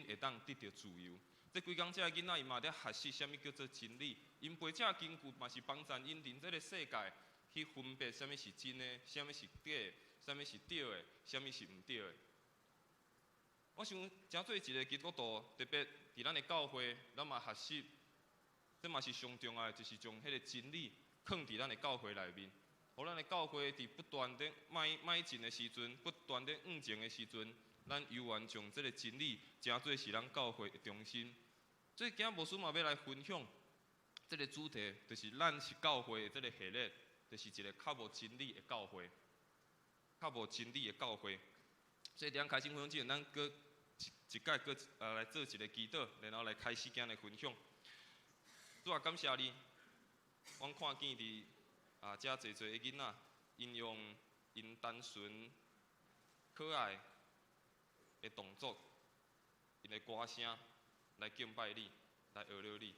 会当得到自由。这几工，这个囡仔伊嘛在学习啥物叫做真理。因背这经句嘛是帮助因伫这个世界去分别啥物是真的，啥物是假的，啥物是对的，啥物是毋对的。我想，诚做一个基督徒，特别伫咱的教会，咱嘛学习，这嘛是上重要的，就是将迄个真理放伫咱的教会内面，互咱的教会伫不断的迈进的时阵，不断的往前的时阵，咱犹原将这个真理，诚做是咱教会的中心。所以今日牧师嘛要来分享这个主题，就是咱是教会的这个系列，就是一个较无真理的教会，较无真理的教会。所以伫开始分享之前，咱搁一届搁来做一个祈祷，然后来开始今日分享。主啊，感谢你，阮看见伫遮侪的囡仔，因用因单纯、可爱的动作，因的歌声。来敬拜你，来学了你。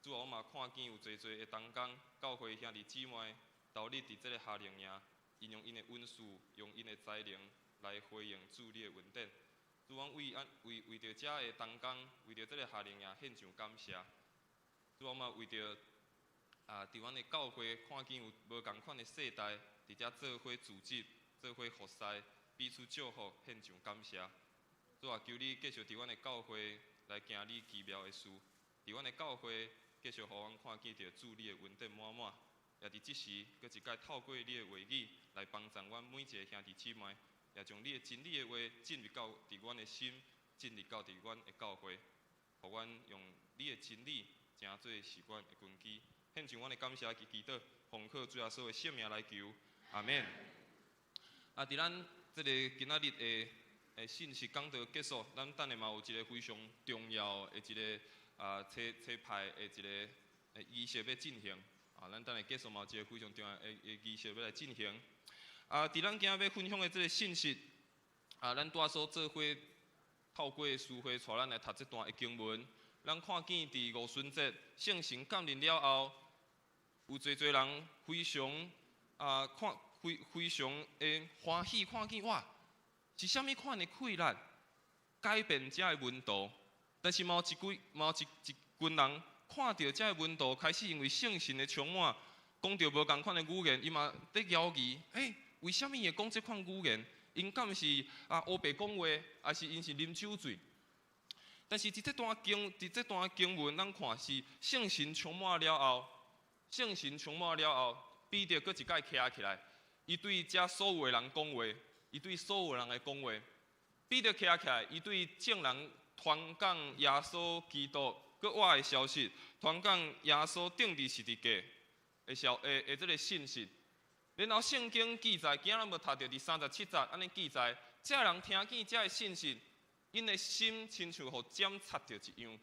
主啊，我嘛看见有侪的同工，教会兄弟姊妹，投入伫这个夏令营，因用因的温素，用因的才能来回应主你的恩典。主，阮为着遮的同工，为着这个夏令营献上感谢。主，我嘛为着伫阮的教会看见有无共款的世代，伫遮做伙组织，做伙服侍，彼此祝福，献上感谢。主啊，求你继续伫阮的教会来行你奇妙的事，伫阮的教会继续互阮看见着主你的恩典满满，也伫即时，搁一摆透过你的话语来帮助阮每一个兄弟姊妹，也将你的真理的话进入到伫阮的心，进入到伫阮的教会，互阮用你的真理成做是阮的根基。献上阮的感谢及祈祷，奉靠主耶稣的圣名来求，阿免。啊，伫咱即个今仔日的信息讲道结束，咱等下嘛有一个非常重要的一个车牌的一个仪式要进行。啊，咱等下结束嘛有一个非常重要的仪式要来进行。啊，伫咱今仔要分享的这个信息，啊，咱拄仔所做伙透过书会带咱来读这段的经文，咱看见伫五旬节圣神降临了后，有侪人非常非常的欢喜，看见哇，是啥物款的困难改变这的温度？但是有一群人看到这的温度，开始因为圣神的充满，讲到无共款的语言，伊嘛在犹豫，为什么会讲这款语言？因敢是乌白讲话，还是因是啉酒醉？但是伫这段经文，咱看是圣神充满了后，彼得搁一摆徛起来。伊对遮所有的人讲话，伊对所有人来讲话。彼得徛起来，伊对众人传讲耶稣基督搁活的消息，传讲耶稣定伫十字架的这个信息。然后圣经记载，今仔日要读到第37节，安尼记载，这人听见这个信息，因的心亲像互针插着一样，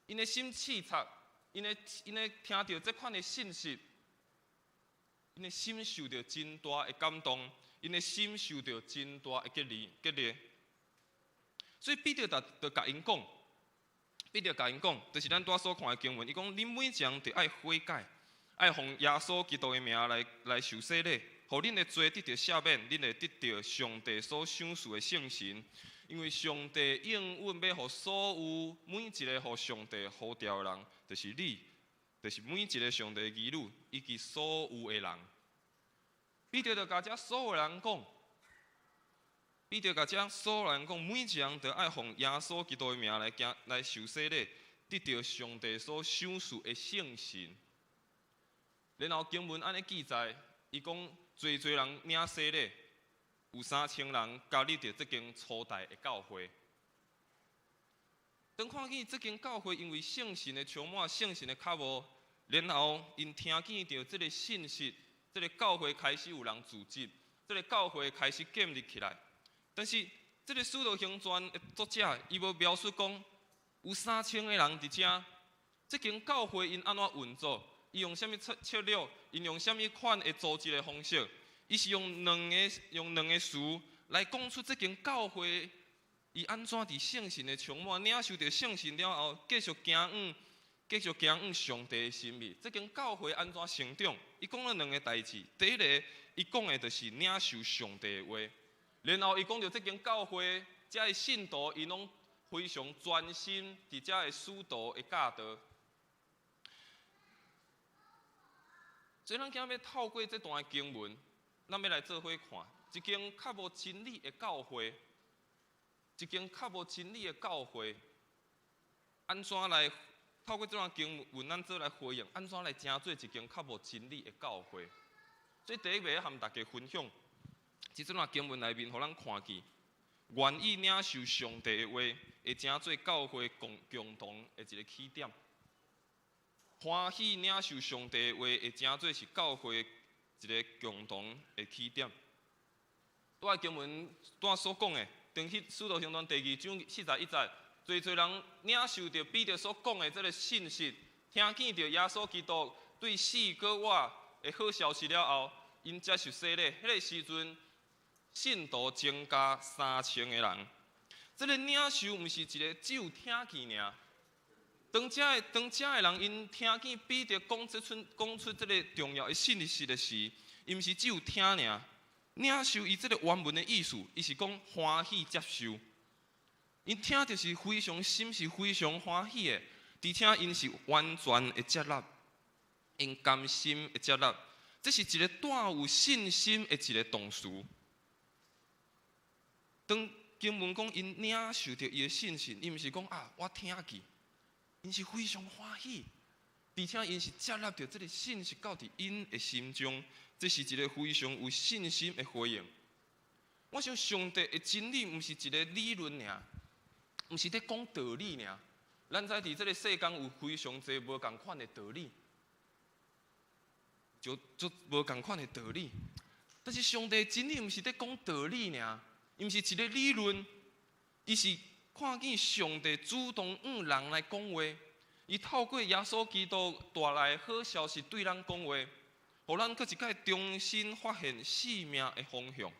因的心刺插，因的听到这款的信息。因的心受到真大的感动，因的心受到真大的激励。所以彼得就甲因讲，就是咱拄所看的经文，伊讲：恁每一人得爱悔改，爱奉耶稣基督的名来受洗礼，互恁的罪得到赦免，恁会得到上帝所赏赐的圣神。因为上帝应允要互所有每一个互上帝呼召的人，就是你。就是每一个上帝的儿女，以及所有的人，彼得就甲遮所有人讲，每一人都爱奉耶稣基督的名来受洗礼，得到上帝所赏赐的圣神。然后经文安尼记载，伊讲侪人领洗礼，有3000人加入到这间初代的教会。当看见这间教会因为圣神的充满、圣神的较无，然后因听见到这个信息，这个教会开始有人组织，这个教会开始建立起来。但是这个《使徒行传》的作者，伊无描述讲有3000个人伫遮，这间教会因安怎运作？伊用什么策略？因用什么款的组织的方式？伊是用两个词来讲出这间教会。伊安怎伫圣神的充满，领受到圣神了后，继续行往上帝的心意。这间教会安怎成长？伊讲了两个代志。第一个，伊讲的就是领受上帝的话。然后伊讲到这间教会，遮的信徒因拢非常专心伫遮的使徒的教导。所以咱今日要透过这段经文，咱要来做伙看一间较无真理的教会。一间较无真理的教会，安怎来透过这段经文，咱做来回应？安怎来成做一间较无真理的教会？所以第一个要和大家分享，即这段经文内面，互咱看见，愿意领受上帝的话，会成做教会共同的一个起点。欢喜领受上帝的话，会成做是教会一个共同的起点。拄仔经文所讲的。登去《使徒行传》第2章41节，侪人领受到彼得所讲的这个信息，听见到耶稣基督对死搁活的好消息了后，因接受洗礼。迄个时阵，信徒增加3000个人。这个领受毋是一个只有听见尔。当遮的人因听见彼得讲出这个重要的信息的时，伊毋是只有听尔。领受伊这个原文的意思，伊是讲欢喜接受。因听着是非常心是非常欢喜的，而且因是完全的接纳，因甘心的接纳，这是一个带有信心的一个动词。当经文讲因领受着伊的信心，伊毋是讲啊我听见，因是非常欢喜，而且因是接纳着这个信息到伫因的心中，这是一个非常有信心的回应。我想上帝的真理毋是一个理论尔，毋是在讲道理尔。咱知伫这个世间有非常侪无共款的道理，就无共款的道理。但是上帝的真理毋是在讲道理尔，伊毋是一个理论，伊是看见上帝主动向人来讲话，伊透过耶稣基督带来好消息对咱讲话，互咱搁一摆重新发现生命的方向。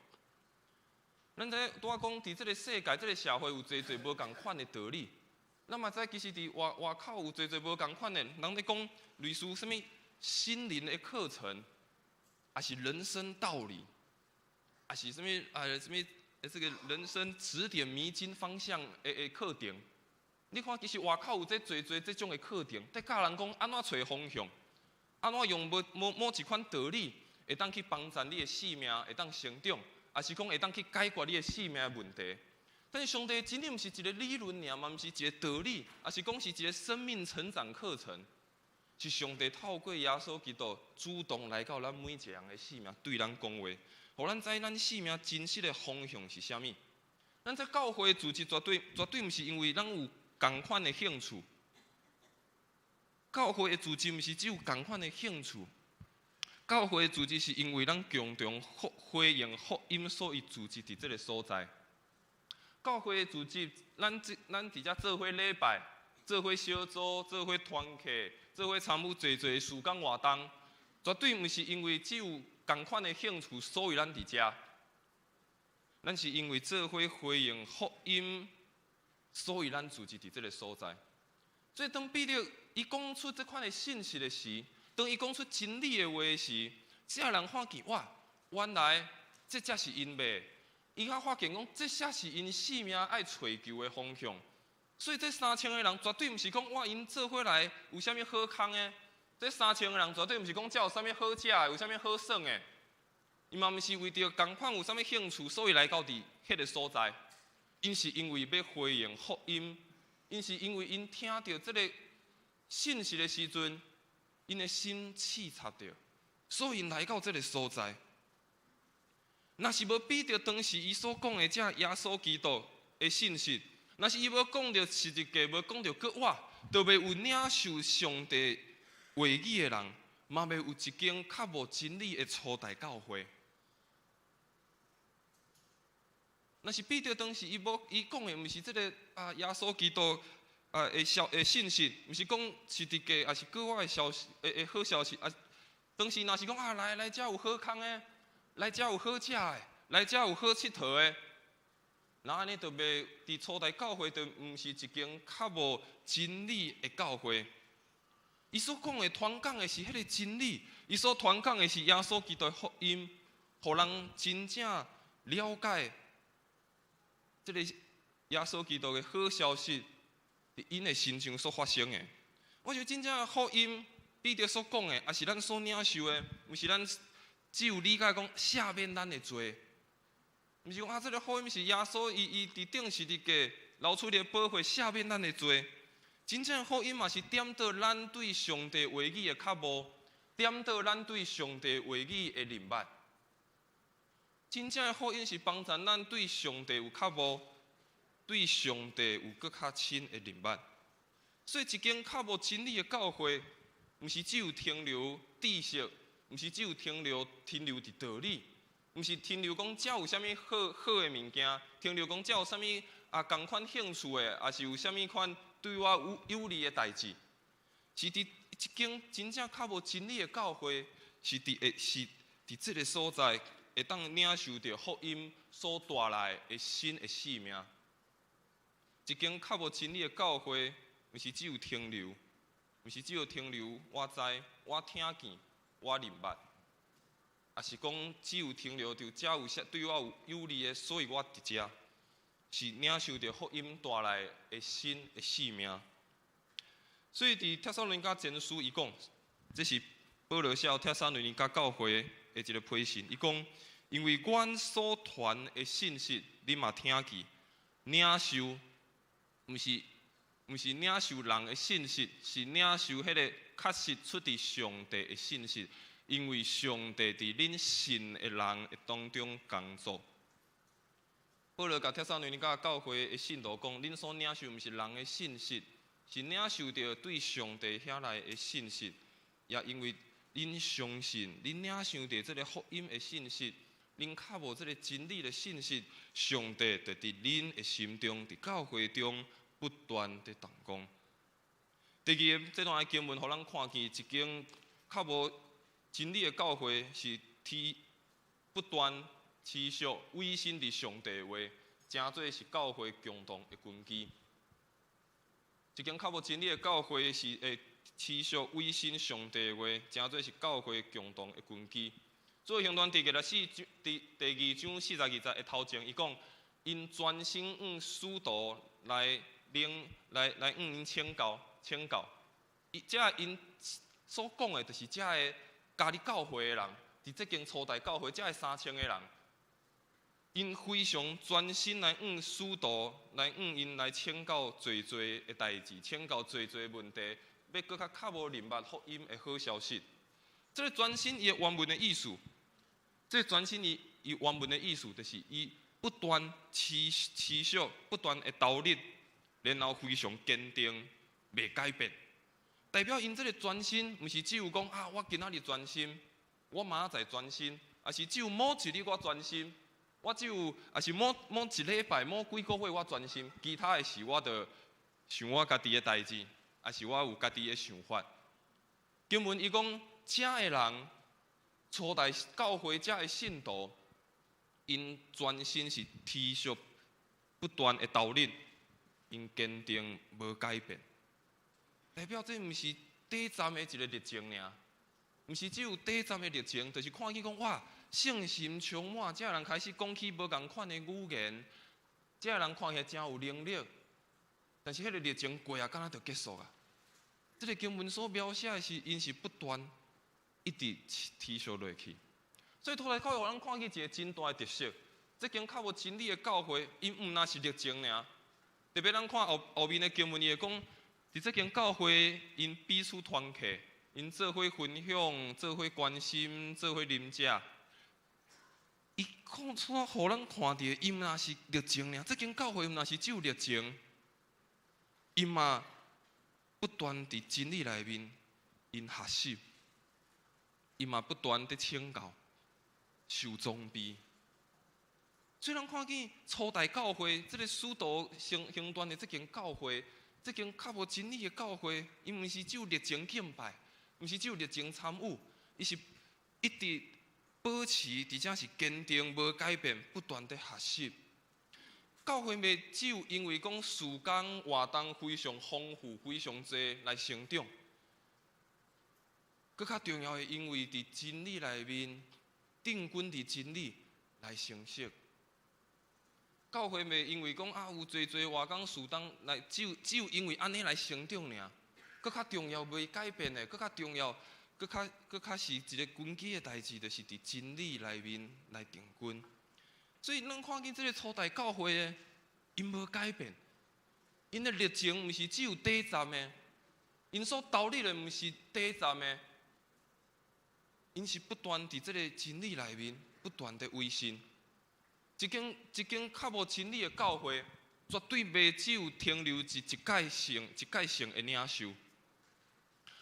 咱知拄仔讲伫这个世界、这个社会有侪侪无共款的道理。咱嘛知其实伫外口有侪侪无共款的，人咧讲类似什物心灵的课程，还是人生道理，还是什物什物这个人生指点迷津方向的课程。你看，其实外口有侪这种的课程，在教人讲安怎找方向，安怎用某一款道理，会当去帮助你的生命，会当成长，还是讲会当去解决你的生命的问题。但是上帝真理毋是一个理论尔，嘛毋是一个道理，而是讲是一个生命成长课程。是上帝透过耶稣基督主动来到咱每一个人的生命，对咱讲话，互咱知咱生命真实的方向是啥物。咱在教会的组织绝对毋是因为咱有同款的兴趣，教会的组织毋是只有同款的兴趣，教会的组织是因为咱共同回应福音，所以组织伫这个所在。教会的组织，咱伫遮做伙礼拜，做伙小组，做伙团契，做伙参与侪事工活动，绝对毋是因为只有同款的兴趣，所以咱伫遮。咱是因为做伙回应福音，所以咱组织伫这个所在。所以当彼得伊讲出这款的信息的时，当伊讲出真理的话时，这人看见哇，原来这才是因脉。伊较发现讲，这才是因生命爱找求的方向。所以这3000个人绝对毋是讲哇，因做伙来有啥物好康的。这3000个人绝对毋是讲遮有啥物好食的，有啥物好耍的。伊嘛毋是为着同款有啥物兴趣，所以来到伫迄个所在。因是因为要回应福音，因是因为因听到这个信息的时阵，因的心刺插着，所以因来到这个所在。若是无比着当时伊所讲的这耶稣基督的信息，若是伊无讲着十字架，无讲着搁活，就袂有领受上帝话语的人，嘛袂有一间较无真理的初代教会。若是比着当时伊讲的，毋是这个耶稣基督的信息，毋是讲十字架，还是搁活的消息的好消息。当时若是讲来遮有好康的。来遮有好食的，来遮有好佚佗的，那安尼就袂伫初代教会，就毋是一间较无真理的教会。伊所讲的传讲的是迄个真理，伊所传讲的是耶稣基督的福音，互人真正了解这个耶稣基督的好消息伫因的心中所发生的。我觉得真正福音彼得所讲的，也是咱所领受的，毋是咱。只有理解讲赦免咱的罪，毋是讲这个福音是耶稣伊伫顶十字架流出的宝血赦免咱的罪。真正福音嘛是点到咱对上帝话语的脚步，点到咱对上帝话语的认捌。真正的福音是帮助咱对上帝有脚步，对上帝有搁较深的认捌。所以一间较无真理的教会，毋是只有停留知识。毋是只有停留伫道理，毋是停留讲遮有啥物好的物件，停留讲遮有啥物同款兴趣的，也是有啥物款对我有利的代志。是伫一间真正较无真理的教会，是伫这个所在会当领受到福音所带来的新的生命。一间较无真理的教会，毋是只有停留，毋是只有停留我知我听见。我认捌，也是讲只有停留着遮有对我有利的，所以我伫遮是领受着福音带来的新的生命。所以伫帖撒罗尼迦前书伊讲，这是保罗写帖撒罗尼迦教会的一个批信。伊讲因为阮所传的信息，你嘛听见，领受，毋是领受人的信息，是领受迄个确实出自上帝的信息。因为上帝伫恁信的人的当中工作。保罗甲帖撒罗尼迦教会的信徒讲，恁所领受毋是人的信息，是领受着对上帝遐来的信息。也因为恁相信，恁领受着这个福音的信息，恁较无这个真理的信息，上帝就伫恁的心中，伫教会中不断地动工。第二，这段的经文，互咱看见一间较无真理的教会是不断持续委身伫上帝的话，真做是教会共同的根基。一间较无真理的教会是会持续委身上帝的话，真做是教会共同的根基。做行传第二章42节的头前，伊讲因专心使徒来因请教。这因所讲的，就是这个加入教会的人，伫这间初代教会，这3000个人，因非常专心来使徒，来因来请教侪的代志，请教侪问题，要搁较无明白福音的好消息。这个专心伊原文的意思，这个专心伊原文的意思，就是伊不断持续，不断的投入，然后非常坚定，袂改变。代表因这个专心，毋是只有讲啊，我今仔日专心，我明仔载专心，也是只有某一日我专心，我只有也是某一礼拜、某几个月我专心，其他的事我着想我家己的代志，也是我有家己的想法。经文伊讲，这个人初代教会这个信徒，因专心是持续不断的投入，因坚定无改变。代表这毋是短暂的一个历程尔，毋是只有短暂的历程，就是看见讲哇，信心充满，这人开始讲起无共款的语言，这人看起来真有能力，但是迄个历程过啊，敢若就结束啊。这个经文所描写的是，因是不断一直持续落去，所以初代教会互咱看见一个真大的特色，这间较无真理的教会，因毋那是历程尔，特别咱看后面的经文，伊会讲。伫这间教会，因彼此团契，因做伙分享，做伙关心，做伙啉食。伊讲出互咱看到，因若是历程尔，这间教会毋若是只有历程，因嘛不断伫真理内面，因学习，因嘛不断伫请教，受装备。所以咱看见初代教会，这个使徒行传的这间教会。这间较无真理的教会，伊毋是只有历程敬拜，毋是只有历程参与，伊是一直保持，而且是坚定无改变，不断地学习。教会袂只有因为讲时间活动非常丰富、非常多来成长，更较重要的，因为伫真理内面定根伫真理来成熟。教会袂因为讲啊有侪活工事当来，只有因为安尼来成长尔。更较重要袂改变的，更较重要，更较是一个根基的代志，就是伫真理内面来定根。所以咱看见这个初代教会的，因无改变，因的历程毋是只有短暂的，因所投入的毋是短暂的，因是不断伫这个真理内面不断的维新。一间较无真理的教会，绝对袂只有停留一届性的领袖。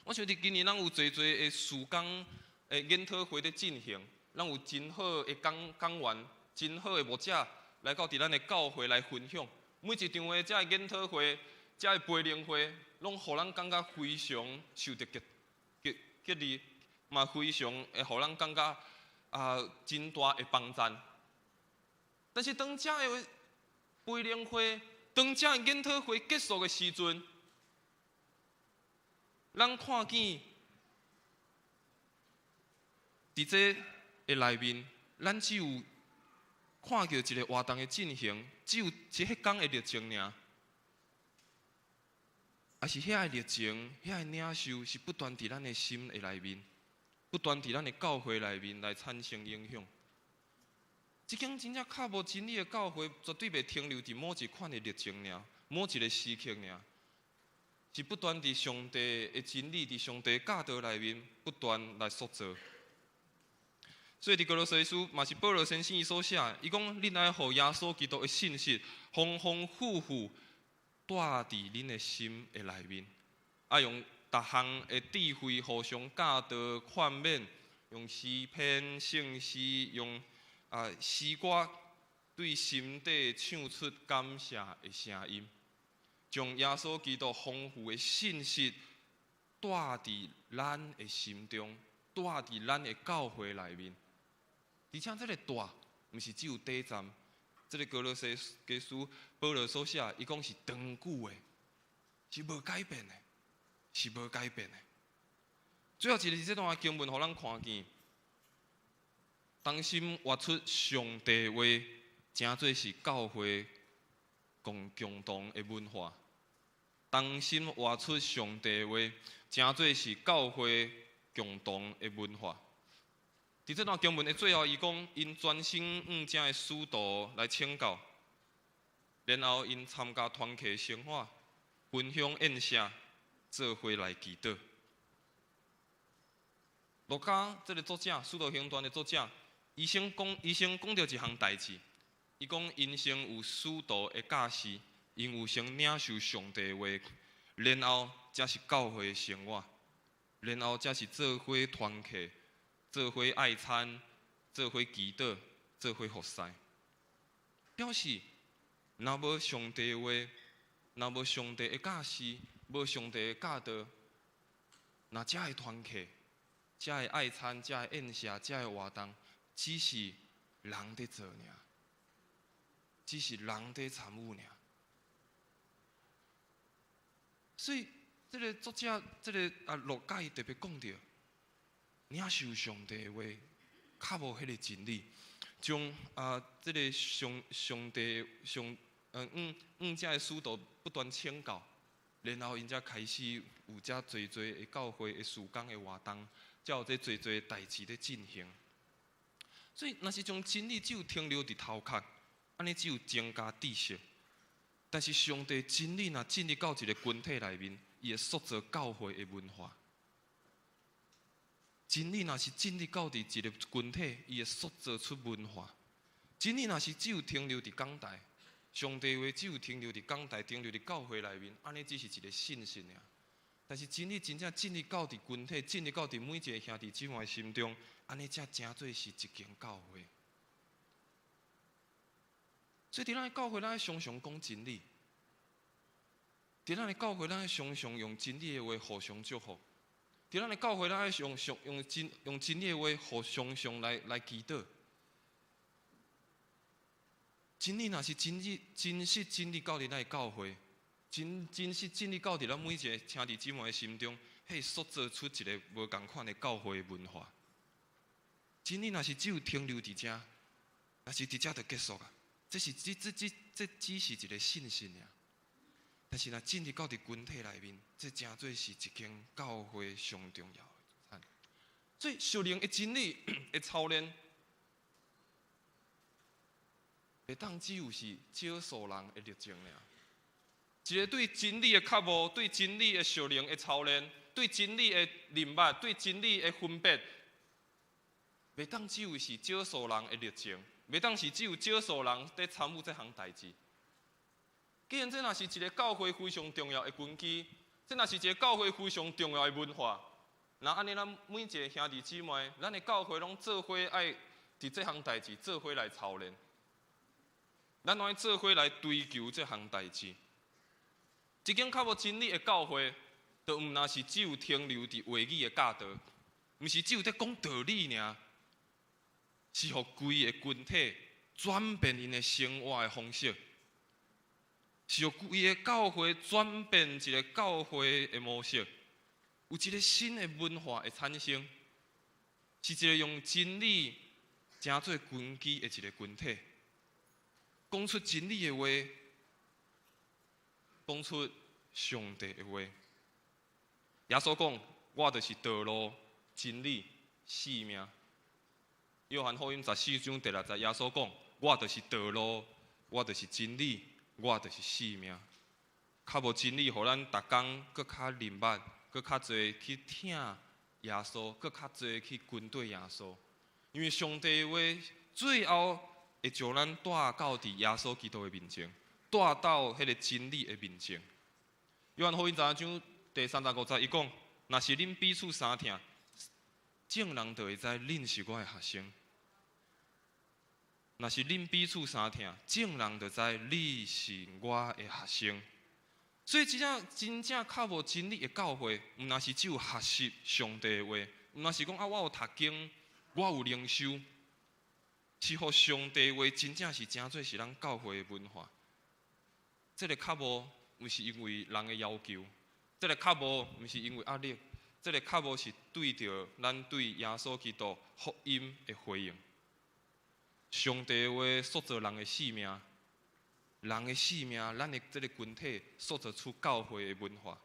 我想伫今年咱有侪的事工的研讨会在进行，咱有真好的讲员、真好的牧者来到伫咱的教会来分享。每一场的这研讨会、这培灵会，拢互咱感觉非常受到激励，嘛非常会互咱感觉真大的帮助。但是当这个培灵会、当这个研讨会结束的时阵，咱看见伫这个内面，咱只有看到一个活动的进行，只有迄天的历程尔，也是遐个历程、遐个领袖是不断伫咱的心的内面，不断伫咱的教会内面来产生影响。即间真正较无真理的教会，绝对袂停留伫某一款的历程尔，某一个时刻尔，是不断伫上帝的真理、伫上帝教导内面不断来塑造。所以伫哥罗西书嘛是保罗先生伊所写，伊讲恁爱互耶稣基督的信息丰丰富富带伫恁的心的内面，爱用逐项的智慧互相教导劝勉，用诗篇、圣诗，用诗歌对心底唱出感谢的声音，将耶稣基督丰富的信息带伫咱的心中，带伫咱的教会内面。而且这个带，毋是只有短暂。这个哥罗西书保罗所写，伊讲是长久的，是无改变的，是无改变的。最后一个是这段经文，互咱看见，当心活出上帝话，真做是教会共同的文化。当心活出上帝话，真做是教会共同的文化。伫这段经文的最后，伊讲因专心正的使徒来请教，然后因参加团契生活，分享宴舍，做伙来祈祷。路加这个作者，使徒行传的作者，伊先讲到一项代志，伊讲因先有使徒的教示，因有先领受上帝的话，然后才是教会的生活，然后才是做伙团契。做伙爱餐，做伙祈祷，做伙服侍，表示若无上帝的话，若无上帝的教示，无上帝的教导，那遮的团契，遮的爱餐，遮的宴舍，遮的活动，只是人在做尔，只是人在参与尔。所以，这个作者，这个路加伊特别讲到。领受上帝的话，较无迄个真理，将这个上帝这个使徒不断请教，然后因才开始有遮侪的教会的事工的活动，才有这侪的代志在进行。所以，若是将真理只有停留伫头壳，安尼只有增加知识。但是上帝真理若进入到一个群体内面，伊会塑造教会的文化。真理若是进入到一个群体，伊会塑造出文化。真理若是只有停留伫讲台，上帝话只有停留伫讲台，停留伫教会内面，安尼只是一个信息尔。但是真理真正进入到伫群体，进入到伫每一个兄弟姊妹心中，安尼才真做是一间教会。所以伫咱的教会，咱要常常讲真理；伫咱的教会，咱要常常用真理的话互相祝福。伫咱的教会，咱爱用真理的话，互相来祈祷。真理若是真实真理到伫咱的教会，真实真理到伫咱每一个兄弟姊妹的心中，迄塑造出一个无共款的教会的文化。真理若是只有停留伫遮，若是伫遮就结束啊，这只是一个信息尔。但是若进入到伫群体内面，这真做是一间教会上重要的。所以属灵的真理的操练，袂当只有是少数人的历程尔。一个对真理的较无，对真理的属灵的操练，对真理的明白，对真理的分别，袂当只有是少数人的历程，袂当是只有少数人在参与这项代志。既然这若是一个教会非常重要的根基，这若是一个教会非常重要的文化，那安尼咱每一个兄弟姊妹，咱的教会拢做伙爱伫这项代志做伙来操练，咱爱做伙来追求这项代志。一间较无真理的教会，就毋那是只有停留伫话语的教导，毋是只有在讲道理尔，是互规个群体转变因的生活的方式。是互规个教会转变一个教会的模式，有一个新的文化的产生，是一个用真理成做根基的一个群体，讲出真理的话，讲出上帝的话。耶稣讲：“我就是道路、真理、生命。”约翰福音14章第6节，耶稣讲：“我就是道路，我就是真理，我就是生命。”较无真理，互咱逐工搁较认捌，搁较侪去听耶稣，搁较侪去跟对耶稣。因为上帝的话最后会将咱带到伫耶稣基督的面前，带到迄个真理的面前。约翰福音13章第35节，伊讲：“若是恁彼此相听，众人就会知恁是我的学生。若是恁彼此相听，众人就知你是我的学生。”所以，真正较无真理的教会，毋若是只有学习上帝的话，毋若是讲啊，我有读经，我有灵修，是互上帝的话真正是真做是咱教会的文化。这个较无，毋是因为人的要求，这个较无，毋是因为压力，这个较无是对着咱对耶稣基督福音的回应。上帝的话塑造人的生命。人的生命，咱的这个群体塑造出教会的文化，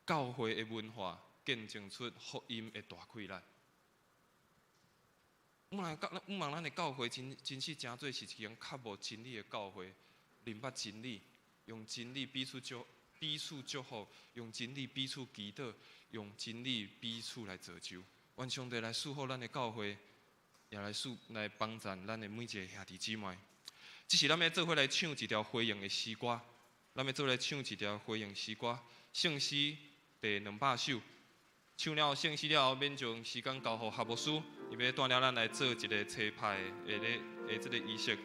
教会的文化见证出福音的大开来。毋望咱的教会真是真做是一间较无真理的教会，明白真理，用真理彼此祝福，用真理彼此祈祷，用真理彼此来造就。愿上帝来赐福咱的教会，也来帮助咱的每一个兄弟姊妹。这是咱要做伙来唱一条回应的诗歌，咱要做来唱一条回应诗歌，圣诗第200首。唱了圣诗了后，免将时间交予学牧师，伊要带领咱来做一个车派的这个仪式。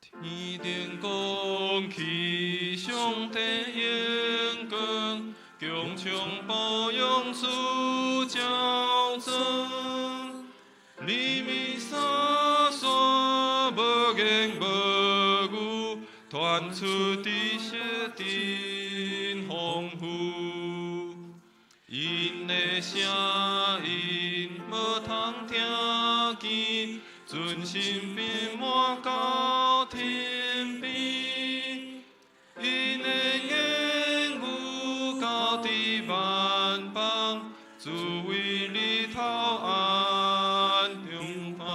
天顶光起，上帝荣光，强强保佑主教宗，黎明洒洒无言无语，传出地血真丰富。因的声音无通听见，尊心遍满到天边。因的言语到地万邦，主为你头安永放。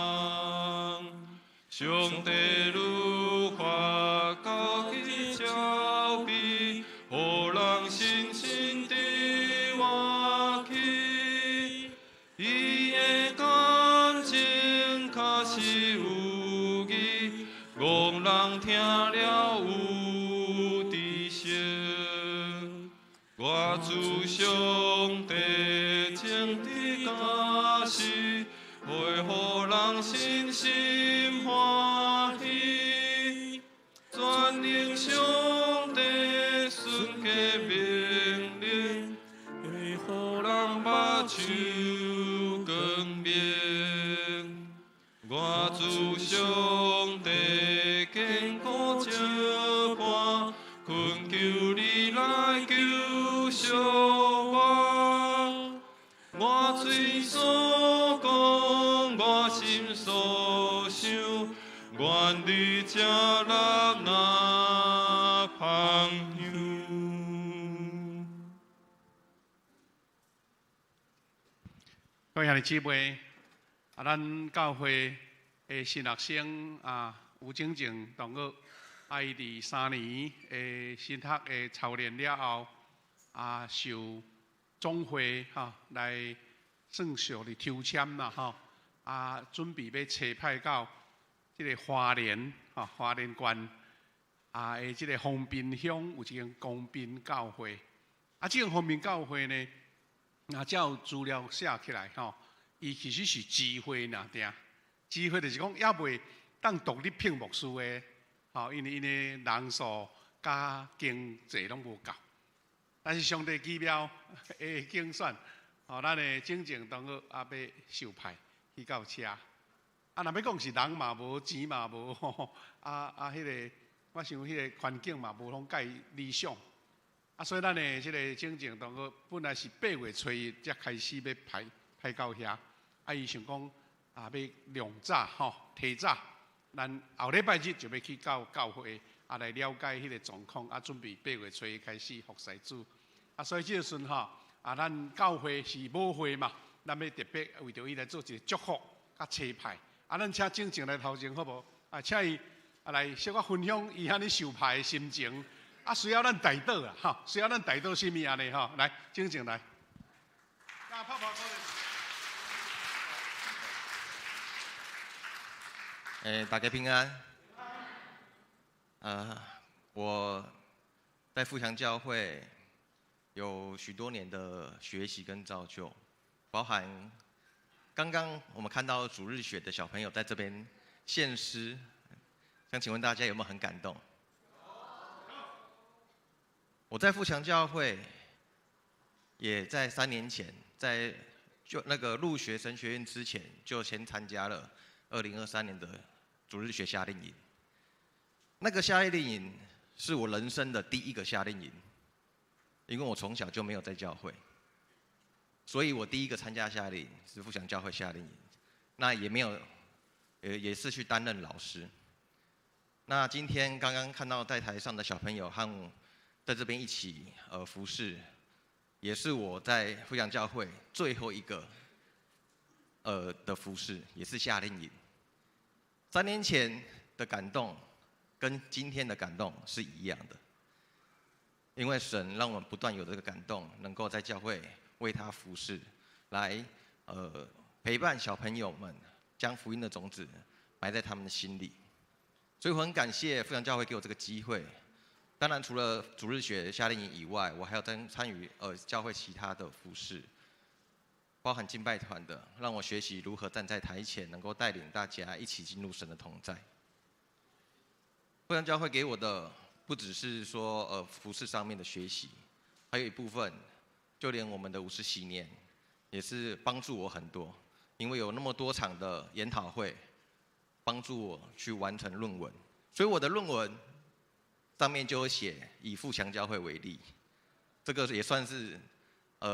上帝如法高去照比，互人信心地活起。伊的感情确实有义，戆人听了有知识。我主上帝情的假实，会互人信心欢喜。全能上帝顺家命令，会互人目睭光明。我主上帝坚固照伴，恳求你来救赎我。我嘴所讲，我心所想，愿你接纳那朋友。各位兄弟姊妹，咱教会的新学生吴静静同学，伊伫3年的新学的操练了后，受总会来正式的抽签啦准备要车派到这个花莲花莲县的这个丰滨乡有一间公宾教会，这间丰滨教会呢，照资料写起来伊其实是机会呐，机会就是讲也袂当独立聘牧师的，因为因的人数加经济拢无够。但是上帝奇妙的竞选，咱的正正同学要受派去到车。若要讲是人嘛无，钱嘛无，迄个我想迄个环境嘛无拢介理想。所以咱的即个正正同学本来是8月初一才开始要派到遐，伊想讲要量早提早，咱后礼拜日就要去到教会来了解迄个状况，准备8月初一开始服侍主。所以这个时阵咱教会是母会嘛，咱要特别为着伊来做一个祝福甲车牌。咱请静静来头前好无？请伊来小可分享伊遐尼受派的心情。需要咱带倒啊，哈，需要咱带倒什么安尼哈？来，静静来。那泡泡过来。大家平安。我在富强教会有许多年的学习跟造就，包含刚刚我们看到主日学的小朋友在这边献诗，想请问大家有没有很感动？我在富强教会，也在3年前，在那个入学神学院之前，就先参加了2023年的主日学夏令营。那个夏令营是我人生的第一个夏令营，因为我从小就没有在教会，所以我第一个参加夏令营是富强教会夏令营。那也没有，也是去担任老师。那今天刚刚看到在台上的小朋友和我在这边一起服侍，也是我在富强教会最后一个的服侍，也是夏令营。3年前的感动跟今天的感动是一样的，因为神让我们不断有这个感动，能够在教会为他服侍，来陪伴小朋友们，将福音的种子埋在他们的心里。所以我很感谢富强教会给我这个机会。当然，除了主日学夏令营以外，我还要参与教会其他的服事，包含敬拜团的，让我学习如何站在台前，能够带领大家一起进入神的同在。富强教会给我的不只是说服事上面的学习，还有一部分，就连我们的50禧年，也是帮助我很多，因为有那么多场的研讨会，帮助我去完成论文，所以我的论文上面就有写以富强教会为例，这个也算是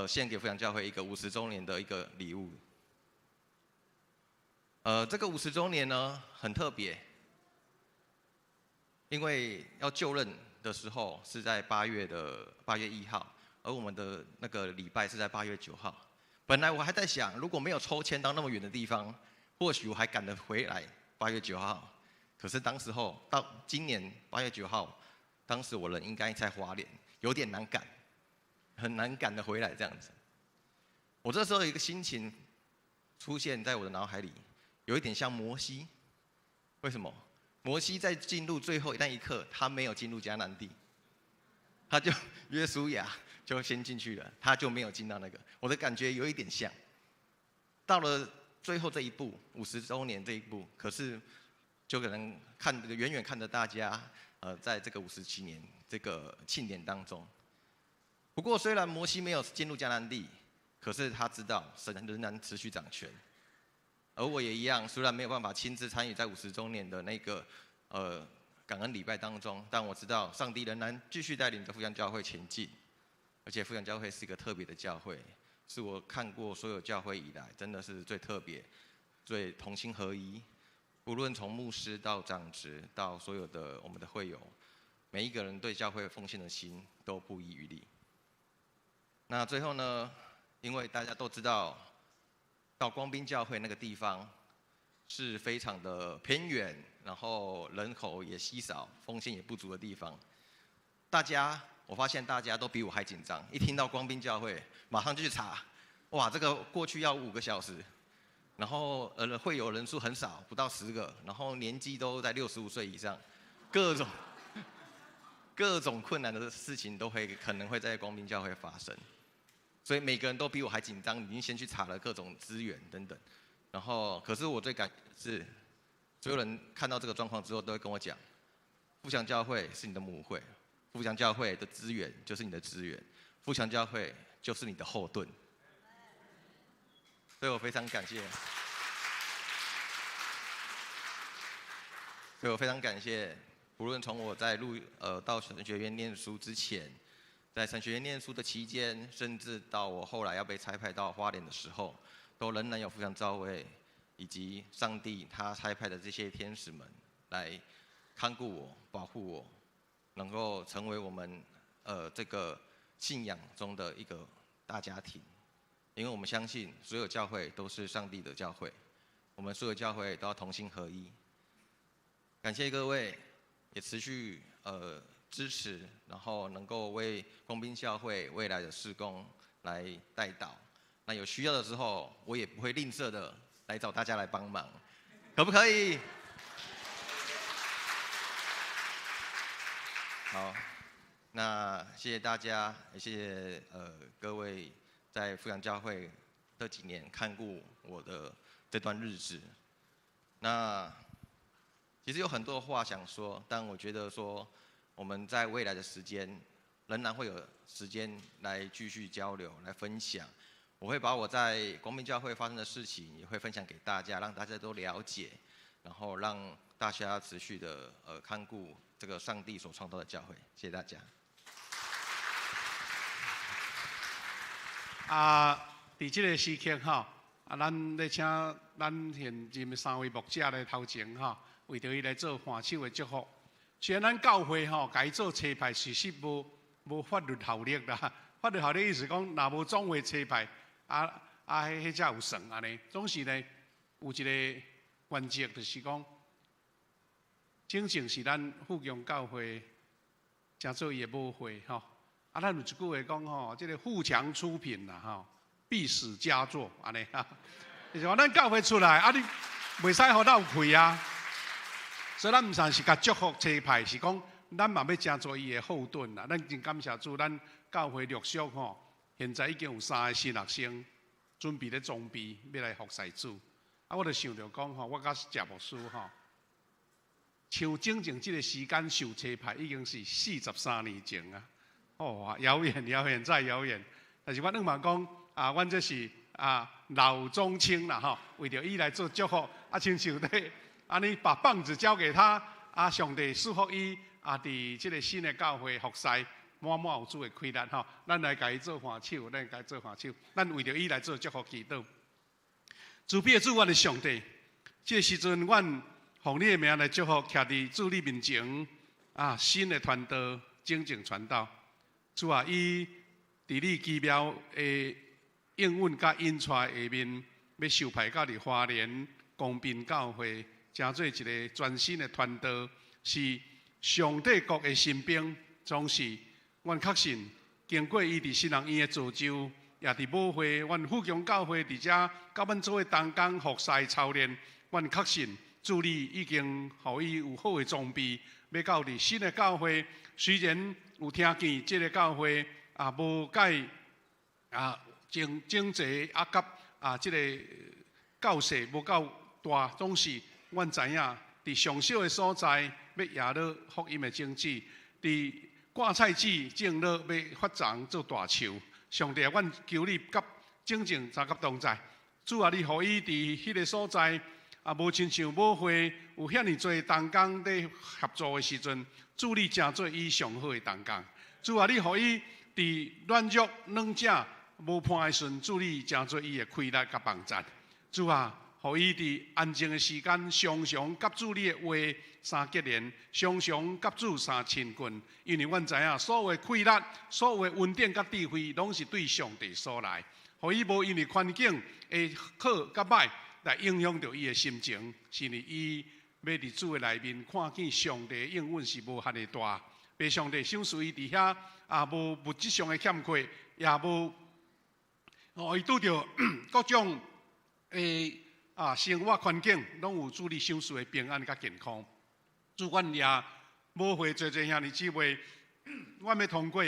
献给富强教会一个50周年的一个礼物。这个50周年呢很特别，因为要就任的时候是在8月1号，而我们的那个礼拜是在8月9号。本来我还在想，如果没有抽签到那么远的地方，或许我还赶得回来8月9号。可是当时候到今年8月9号。当时我人应该在花莲，有点难赶，很难赶得回来这样子。我这时候有一个心情出现在我的脑海里，有一点像摩西。为什么？摩西在进入最后那一刻，他没有进入迦南地，他就约书亚就先进去了，他就没有进到那个。我的感觉有一点像。到了最后这一步，50周年这一步，可是就可能远远看着大家。在这个57年这个庆典当中，不过虽然摩西没有进入迦南地，可是他知道神仍然持续掌权，而我也一样，虽然没有办法亲自参与在50周年的那个感恩礼拜当中，但我知道上帝仍然继续带领着富强教会前进，而且富强教会是一个特别的教会，是我看过所有教会以来真的是最特别、最同心合一。无论从牧师到长职到所有的我们的会友，每一个人对教会奉献的心都不遗余力。那最后呢，因为大家都知道，到光滨教会那个地方是非常的偏远，然后人口也稀少，奉献也不足的地方。我发现大家都比我还紧张，一听到光滨教会，马上就去查，哇，这个过去要5个小时。然后会有人数很少，不到10个，然后年纪都在65岁以上，各种困难的事情都可能会在光滨教会发生，所以每个人都比我还紧张，已经先去查了各种资源等等。然后，可是我最感是，所有人看到这个状况之后，都会跟我讲，富强教会是你的母会，富强教会的资源就是你的资源，富强教会就是你的后盾。所以我非常感谢，无论从我在到神学院念书之前，在神学院念书的期间，甚至到我后来要被差派到花莲的时候，都仍然有富强教会以及上帝他差派的这些天使们来看顾我、保护我，能够成为我们这个信仰中的一个大家庭，因为我们相信所有教会都是上帝的教会，我们所有教会都要同心合一。感谢各位也持续支持，然后能够为光滨教会未来的事工来代祷。那有需要的时候，我也不会吝啬的来找大家来帮忙，可不可以？好，那谢谢大家，也谢谢各位在富阳教会这几年看顾我的这段日子。那其实有很多话想说，但我觉得说我们在未来的时间仍然会有时间来继续交流、来分享。我会把我在光明教会发生的事情也会分享给大家，让大家都了解，然后让大家持续的看顾这个上帝所创造的教会。谢谢大家。伫这个时刻吼，咱咧请咱现任3位牧者来头前吼，为着伊来做换手的祝福。虽然咱教会吼，改做车牌，事实无法律效力啦。法律效力意思讲，若无总会车牌，迄才有算安尼。总是呢，有一个原则，就是讲，真正是咱富阳教会诚做伊的母会吼。咱有一句话讲吼，这个富强出品啦吼，必使佳作安尼哈。就是讲咱教会出来，你袂使互咱有亏啊。所以咱毋但是甲祝福车牌，是讲咱嘛要真做伊的后盾啦。咱真感谢主，咱教会陆续吼，现在已经有3个新学生准备咧装备，要来服侍主。我就想着讲吼，我甲谢牧师吼，像整整这个时间受车牌已经是43年前啊。哦，遥远再遥远。但是阮两嘛讲阮这是老中青啦吼，为着伊来做祝福，亲像咧安尼把棒子交给他，上帝赐福伊伫这个新的教会服侍，满有主的开力吼。咱来甲伊做换手，咱甲伊做换手，咱为着伊来做祝福祈祷。慈悲的主，阮的上帝，这个时阵，阮奉你的名来祝福，徛伫主你面前新的传道，真正传道。主啊，伊伫你奇妙的应允甲引带下面，要受派到伫花莲光滨教会，成做一个全新的传道，是上帝国的新兵。总是，阮确信，经过伊伫新人院的造就，也伫母会，阮富强教会伫遮，甲阮做伙同工服侍操练，阮确信，主你已经互伊有好的装备，要到伫新的教会。虽然有听见这个教会无介整齐甲这个教室无够大，总是阮知影伫上小的所在要亚落福音的种子，伫挂菜籽种落要发长做大树。上帝啊，阮求你甲整正参甲同在。主啊，你互伊伫迄个所在无亲像母会有遐尼侪同工在合作的时阵。主你诚做伊上好的同工，主啊，你互伊伫软弱软者无伴的时阵，主你诚做伊的开力甲帮助。主啊，互伊伫安静的时间，常常甲主你的话相结连，常常甲主相亲近。因为阮知影，所有的开力、所有的稳定甲智慧，拢是对上帝所来。互伊无因为环境的好甲歹来影响到伊的心情，是因为伊。要伫主的内面看见上帝的应允是无限的大，被上帝赏赐伊伫遐无物质上的欠缺，也无伊拄着各种生活环境，拢有主你赏赐的平安甲健康。主阮也无会做兄弟姊妹，阮要通过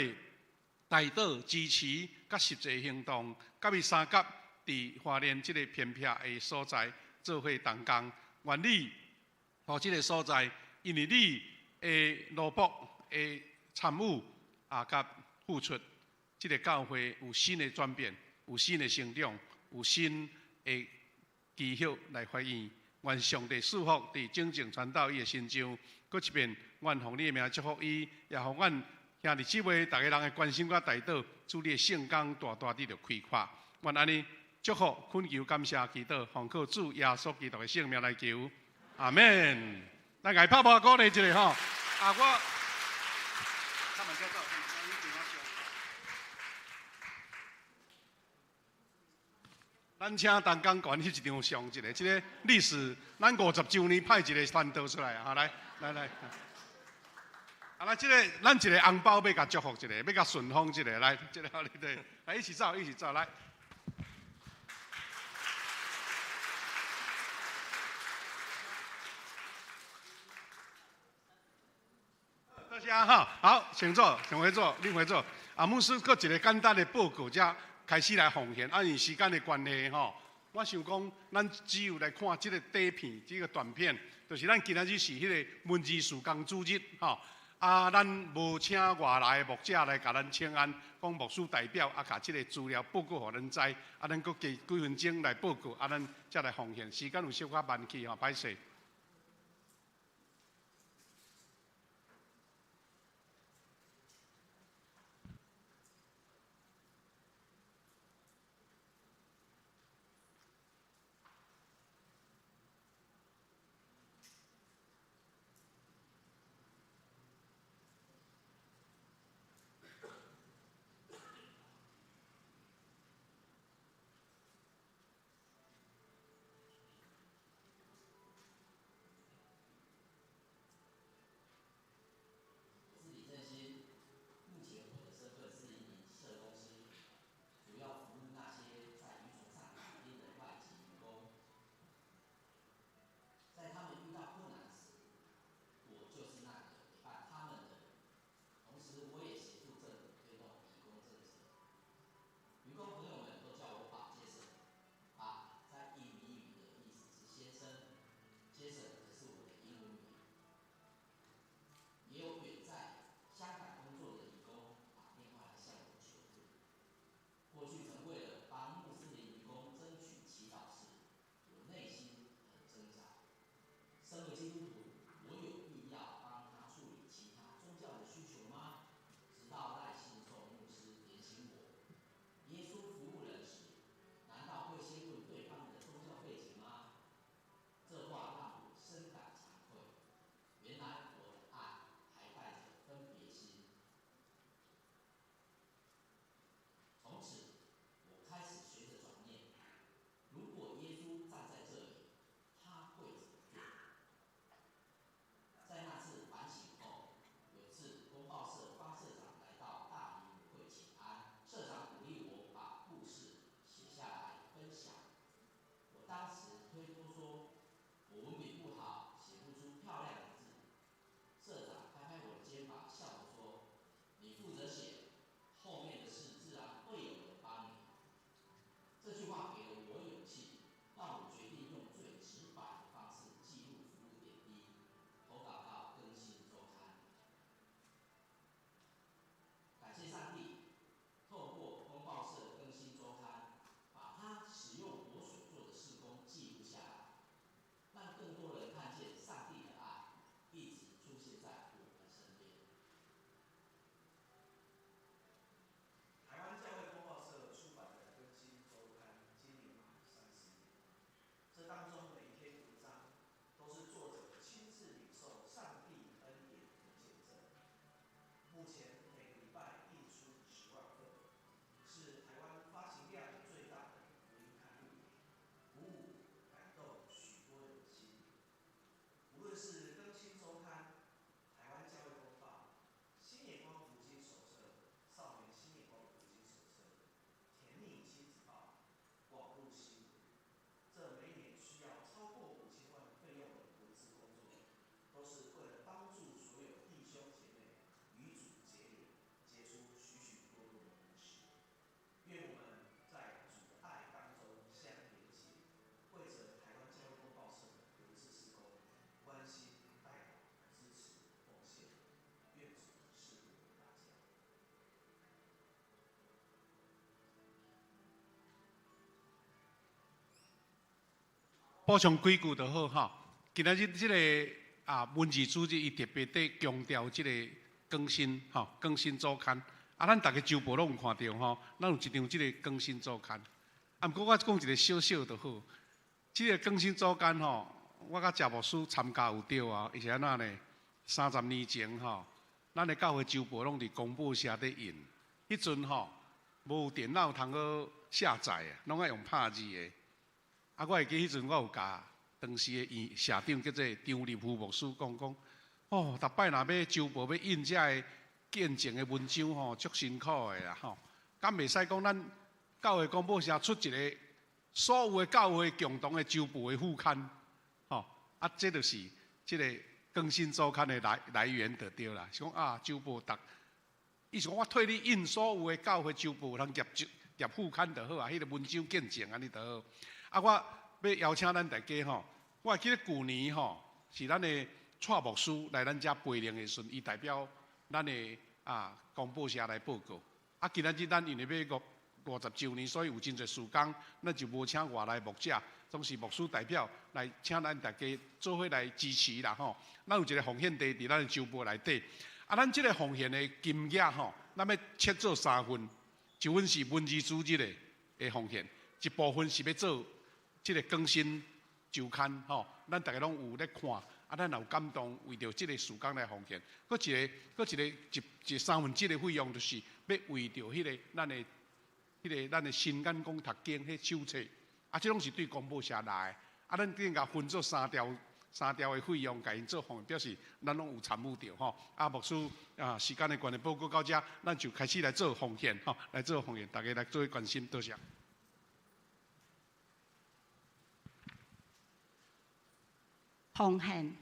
代祷、支持甲实际行动，甲伊三甲伫花莲即个偏僻的所在做伙同工，愿你。互即个所在，因为你的劳碌的参与甲付出，即个教会有新的转变，有新的成长，有新的基础来发现。愿上帝赐福伫真正传到伊的身上。搁一遍，愿奉你的名祝福伊，也互阮兄弟姊妹，大家人的关心甲代祷，主你的圣工大大地着开阔。愿安尼祝福、恳求、感谢、祈祷，奉靠主耶稣基督的圣名来求。阿门！咱来拍拍鼓励一下吼。我他们叫做。咱请陈港管翕一张相，一个，即个历史，咱50周年派一个传道出来啊！来。啊，来，即个咱一个红包要甲祝福一个，要甲顺丰一个，来，即个你对，来一起走，来。多谢哈，好，请坐，请回座，你回座。啊，牧师，搁一个简单的报告，才开始来奉献。因时间的关系吼，我想讲，咱只有来看这个底片，这个短片，就是咱今仔日是迄个文字事工主日吼。啊，咱无请外来的牧者来甲咱请安，讲牧师代表啊，甲这个资料报告互咱知。啊，咱搁加几分钟来报告，啊，咱才来奉献。时间有小可慢去吼，歹势。补充几句就好哈。今仔日这个文字主日，伊特别在强调这个更新更新周刊。咱大家周报拢有看到吼，咱有一张这个更新周刊。不过我讲一个小小就好。这个更新周刊吼，我甲谢牧师参加有对啊，而且安怎呢？30年前吼，咱的教会周报拢伫公报社在印。迄阵吼，无电脑通好下载啊，拢爱用拍字的。啊，我会记迄阵我有甲当时的社长叫做张立夫牧师讲，哦，逐摆若要周报要印遮个见证的文章吼，足辛苦的啦吼。敢袂使讲咱教会广播社出一个所有的教会共同的周报的副刊，吼啊，这就是这个更新周刊的来源就对啦。是讲啊，周报意思讲我替你印所有的教会周报，通夹副刊就好啊，迄个文章见证安尼就好。啊，我要邀请咱大家吼，我记得旧年吼是咱的蔡牧师来咱遮陪灵的时阵，伊代表咱的广播社来报告。啊，今仔日咱因为要50周年，所以有真侪事工，咱就无请外来牧者，总是牧师代表来请咱大家做伙来支持啦吼。咱有一个奉献地伫咱的周报内底，啊，咱这个奉献的金额吼，咱要切做3份，1份是文字主日的奉献，一部分是要做这个更新周刊吼，咱大家拢有咧看，啊，咱也有感动，为着这个事工来奉献。搁一个1/3的费用，就是要为着迄个咱的新眼光读经迄手册，啊，这拢是对广播社来的，啊，咱顶甲分做3条的费用，甲因做奉献，表示咱拢有参与着吼。啊，牧师时间的关系，报告到遮，咱就开始来做奉献吼，来做奉献，大家来做关心，多谢。奉献。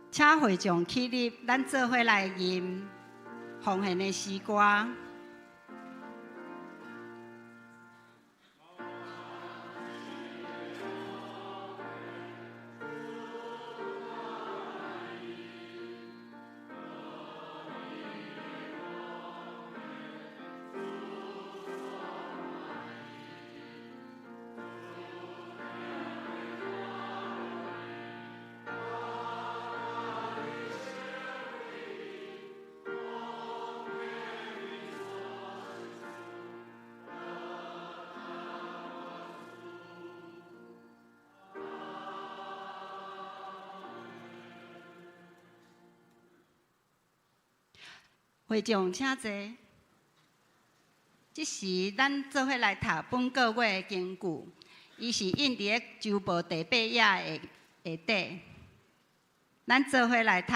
请会众起立，咱做伙来吟奉献的诗歌。会众请坐。即时咱做伙来读本个月的经句，伊是印伫个周报第8页的下底。咱做伙来读。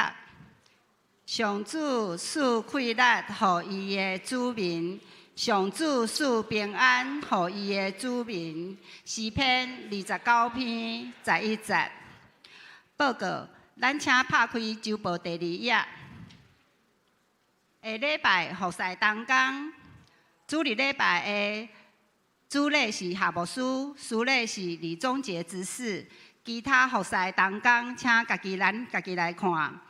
上主赐快乐，予伊的子民；上主赐平安，予伊的子民。诗篇29篇11节。报告，咱请拍开周报第2页。下礼拜服侍当天，主日礼拜的主礼是夏牧师，司礼是李宗杰执事。其他服侍当天，请咱家己来看。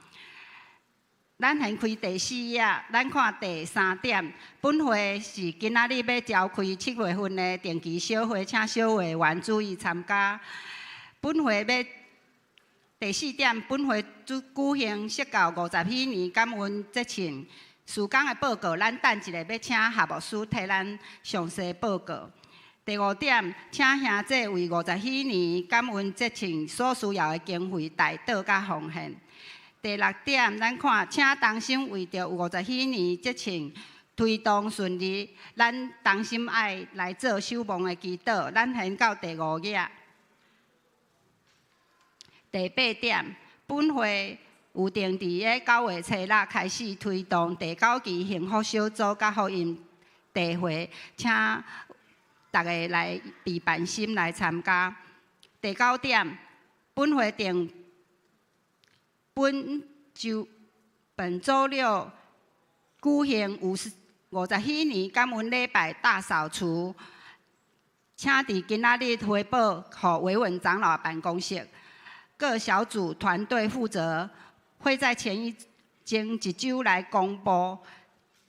咱先开第4页，咱看第3点。本会是今仔日要召开7月份的定期小会，请小委员注意参加。本会要第4点，本会举行释教50周年感恩节庆。事工的报告，咱等一下要请夏牧师替咱详细报告。第5点，请兄弟为50禧年感恩节庆所需要的经费代祷甲奉献。第6点，咱看，请同心为着50禧年节庆推动顺利，咱同心爱来做守望的祈祷。咱先到第5页。第8点，本会有定伫个9月初6开始推动第9期幸福小组甲福音地会，请大家来备办心来参加。第9点，本会定本周六举行50禧年感恩礼拜大扫除，请伫今仔日回报给维稳长老办公室。各小组团队负责会在前一周来公布，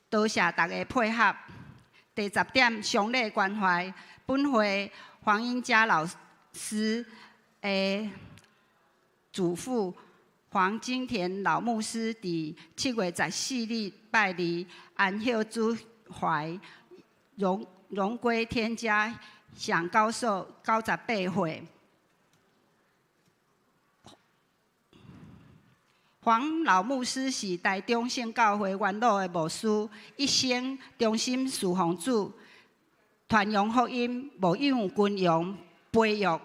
多谢大家配合。第10点，常例关怀，本会黄英嘉老师的祖父黄金田老牧师伫7月14日礼拜2安歇主怀，荣归天家，享高寿98岁。黄老牧师是台中圣教会元老的牧师，一生忠心侍奉主，传扬福音，无用军用，培育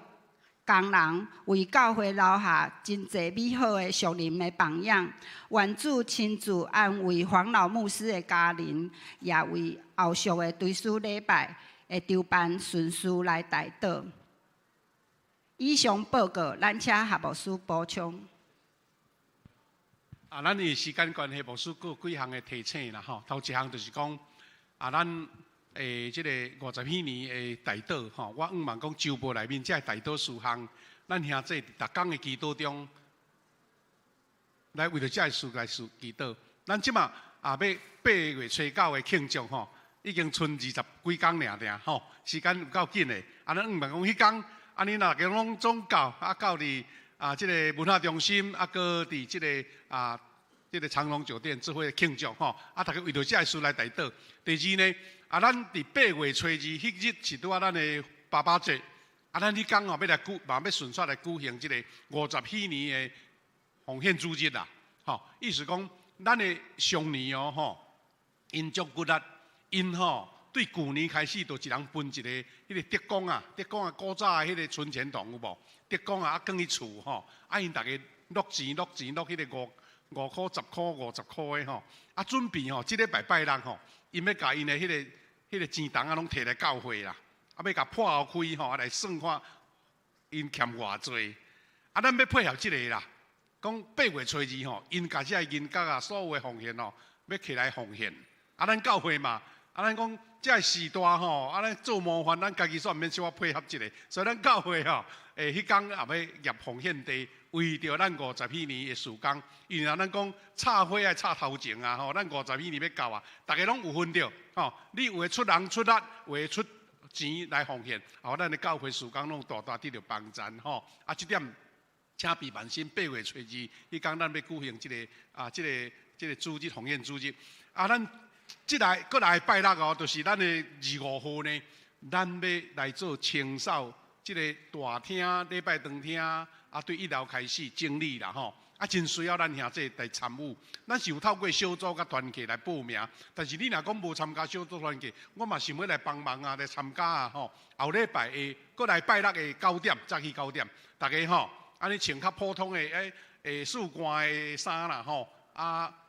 工人，为教会留下真侪美好的属灵的榜样。愿主亲自安慰黄老牧师的家人，也为后续的追思礼拜的筹办顺序来代祷。以上报告，咱请夏牧师补充。咱的时间关系，牧师佫有几项的提醒啦吼。头一项就是讲，咱即个50禧年的代祷吼，我希望讲周报内面这代祷事项，咱兄弟逐工的祈祷中，来为着这事来祈祷。咱即马要8月初9的庆祝吼，已经剩20几工尔吼，时间有够紧的。咱希望讲迄天，你若个拢总到到伫即个文化中心，搁伫即个即个长隆酒店做伙庆祝吼，大家为着这事来代祷。第二呢，咱伫8月初2迄日是拄咱的爸爸节，咱迄天吼要顺续来举行即个50禧年的奉献主日啦，吼，意思讲咱的上年吼，因足骨力，因吼对旧年开始就一人分一个迄个德光啊古早的迄个存钱筒有无？德光啊，放去厝吼，因大家落钱落迄个5块、10块、50块的吼，准备吼，即礼拜6吼，因要甲因的迄个钱筒拢摕来教会啦，要甲破后开吼，来算看因欠偌济，咱要配合即个啦，讲8月初2吼，因甲这银角所有的奉献吼，要起来奉献，咱教会嘛，咱讲这时代吼，咱做模范，咱家己煞毋免小可配合一个，所以咱教会吼，迄天也要入奉献地。为着咱50禧年的事工，因为咱讲插花爱插头前啊，吼，咱50禧年要到啊，大家拢有分着，吼，你有诶出人出力，有诶出钱来奉献，咱的教会事工拢大大得到帮助，吼，即点请备万心8月初2，迄天咱要举行即个主日奉献主日，咱过来拜6哦，就是咱的2、5号呢，咱要来做清扫即个大厅、礼拜堂厅。对1楼开始整理啦吼，真需要咱兄弟来参与。咱是有透过小组甲团契来报名，但是你若讲无参加小组团契，我嘛想要来帮忙啊，来参加啊吼。后礼拜过来拜6的9点，早起9点，大家吼，安尼穿较普通的素干的衫啦吼，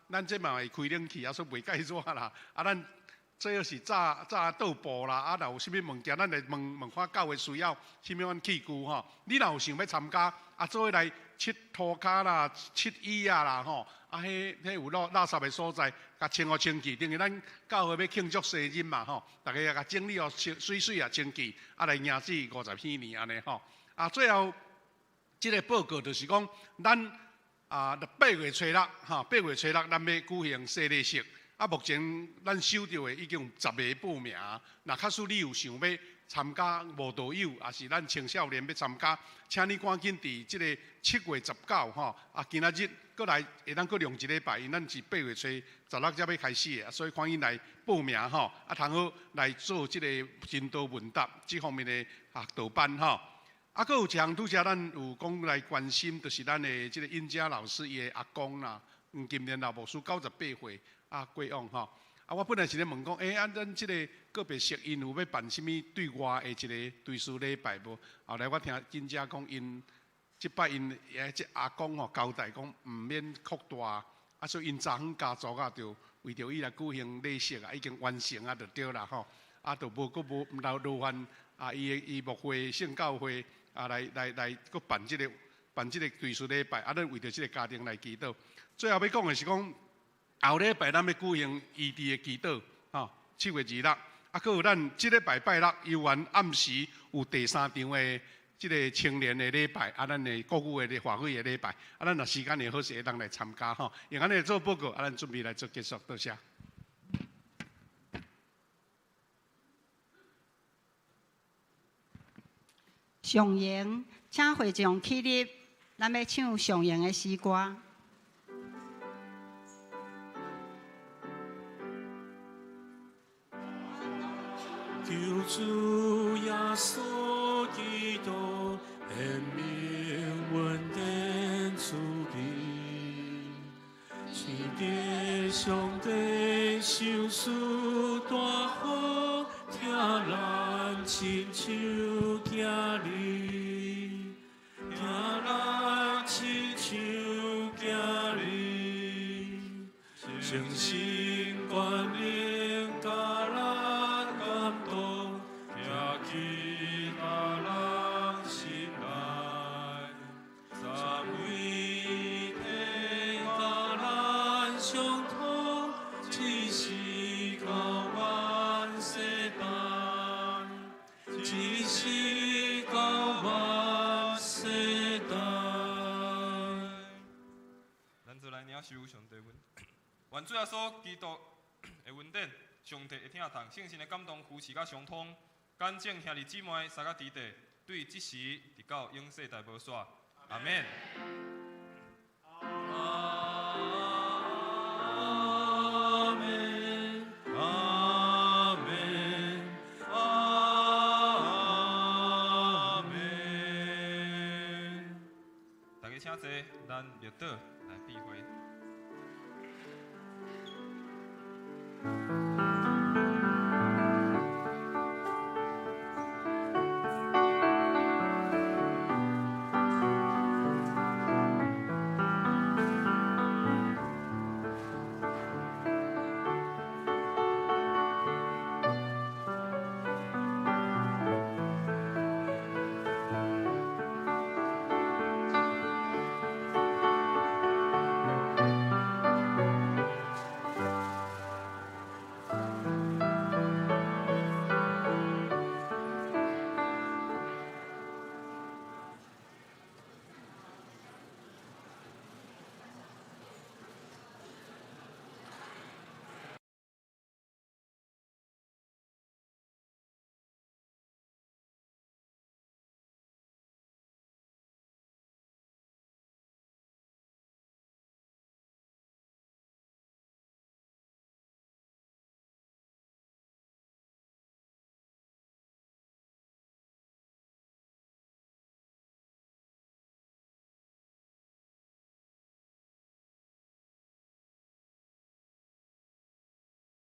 咱这嘛会开冷气，所以袂介热啦。咱最好是早倒步啦，若有啥物物件，咱来问看教会需要啥物款器具吼。你若有想要参加，做伙来切涂骹啦、切椅啊啦吼，迄有垃圾的所在，甲清互清气。等于咱教会要庆祝生日嘛吼，大家也甲整理哦，水水啊清气，来迎接50禧年安尼吼。最后即个报告就是讲，咱8月初6吼，8月初6咱要举行洗礼式。目前咱收到的已经有10个报名，若假使你有想要参加慕道友，也是咱青少年要参加，请你赶紧伫即个7月19吼，今仔日过来会当过用一礼拜，因咱是8月初16才要开始的，所以欢迎来报名吼，啊，通好来做即个真道问答这方面的学导班吼。啊，佫有一项拄则咱有讲来关心，就是咱的即个尹家老师伊的阿公啦，今年老牧师98岁啊过往吼。啊，我本来是咧问讲，咱即个个别熟因有要办什么对外的一个追思礼拜无？后来我听尹家讲因。即摆因即阿公吼交代讲毋免扩大，啊所以因昨昏家族啊就为着伊来举行礼式啊，已经完成啊，就对啦吼，啊就无劳烦啊伊牧会圣教会啊来佫办即个追思礼拜，啊咱为着即个家庭来祈祷。最后要讲的是讲后礼拜咱要举行异地的祈祷，吼7月26，啊佫有咱即礼拜拜六游园暗时有第3场的。即个青年的礼拜，啊，咱的国语的华语的礼拜，啊，咱若时间会好势，会当来参加吼。用安尼做报告，啊，咱准备来做结束，多谢。上演，请会众起立，咱要唱上演的诗歌。求主耶稣基督怜悯恩典慈悲，天地上帝受事大好，听咱亲像囝儿，听咱亲像囝儿，诚心观念甲咱感动，行去咱人心内，三位一甲咱相通，只是到万世代，只是到万世代。咱就来领受上帝愿主耶稣基督的恩典，上帝会听从，圣神的感动扶持甲相通，干净兄弟姊妹三个弟弟，对即时直到永世代无煞。阿免。阿门，阿门，阿门。大家请坐，咱热岛来避会。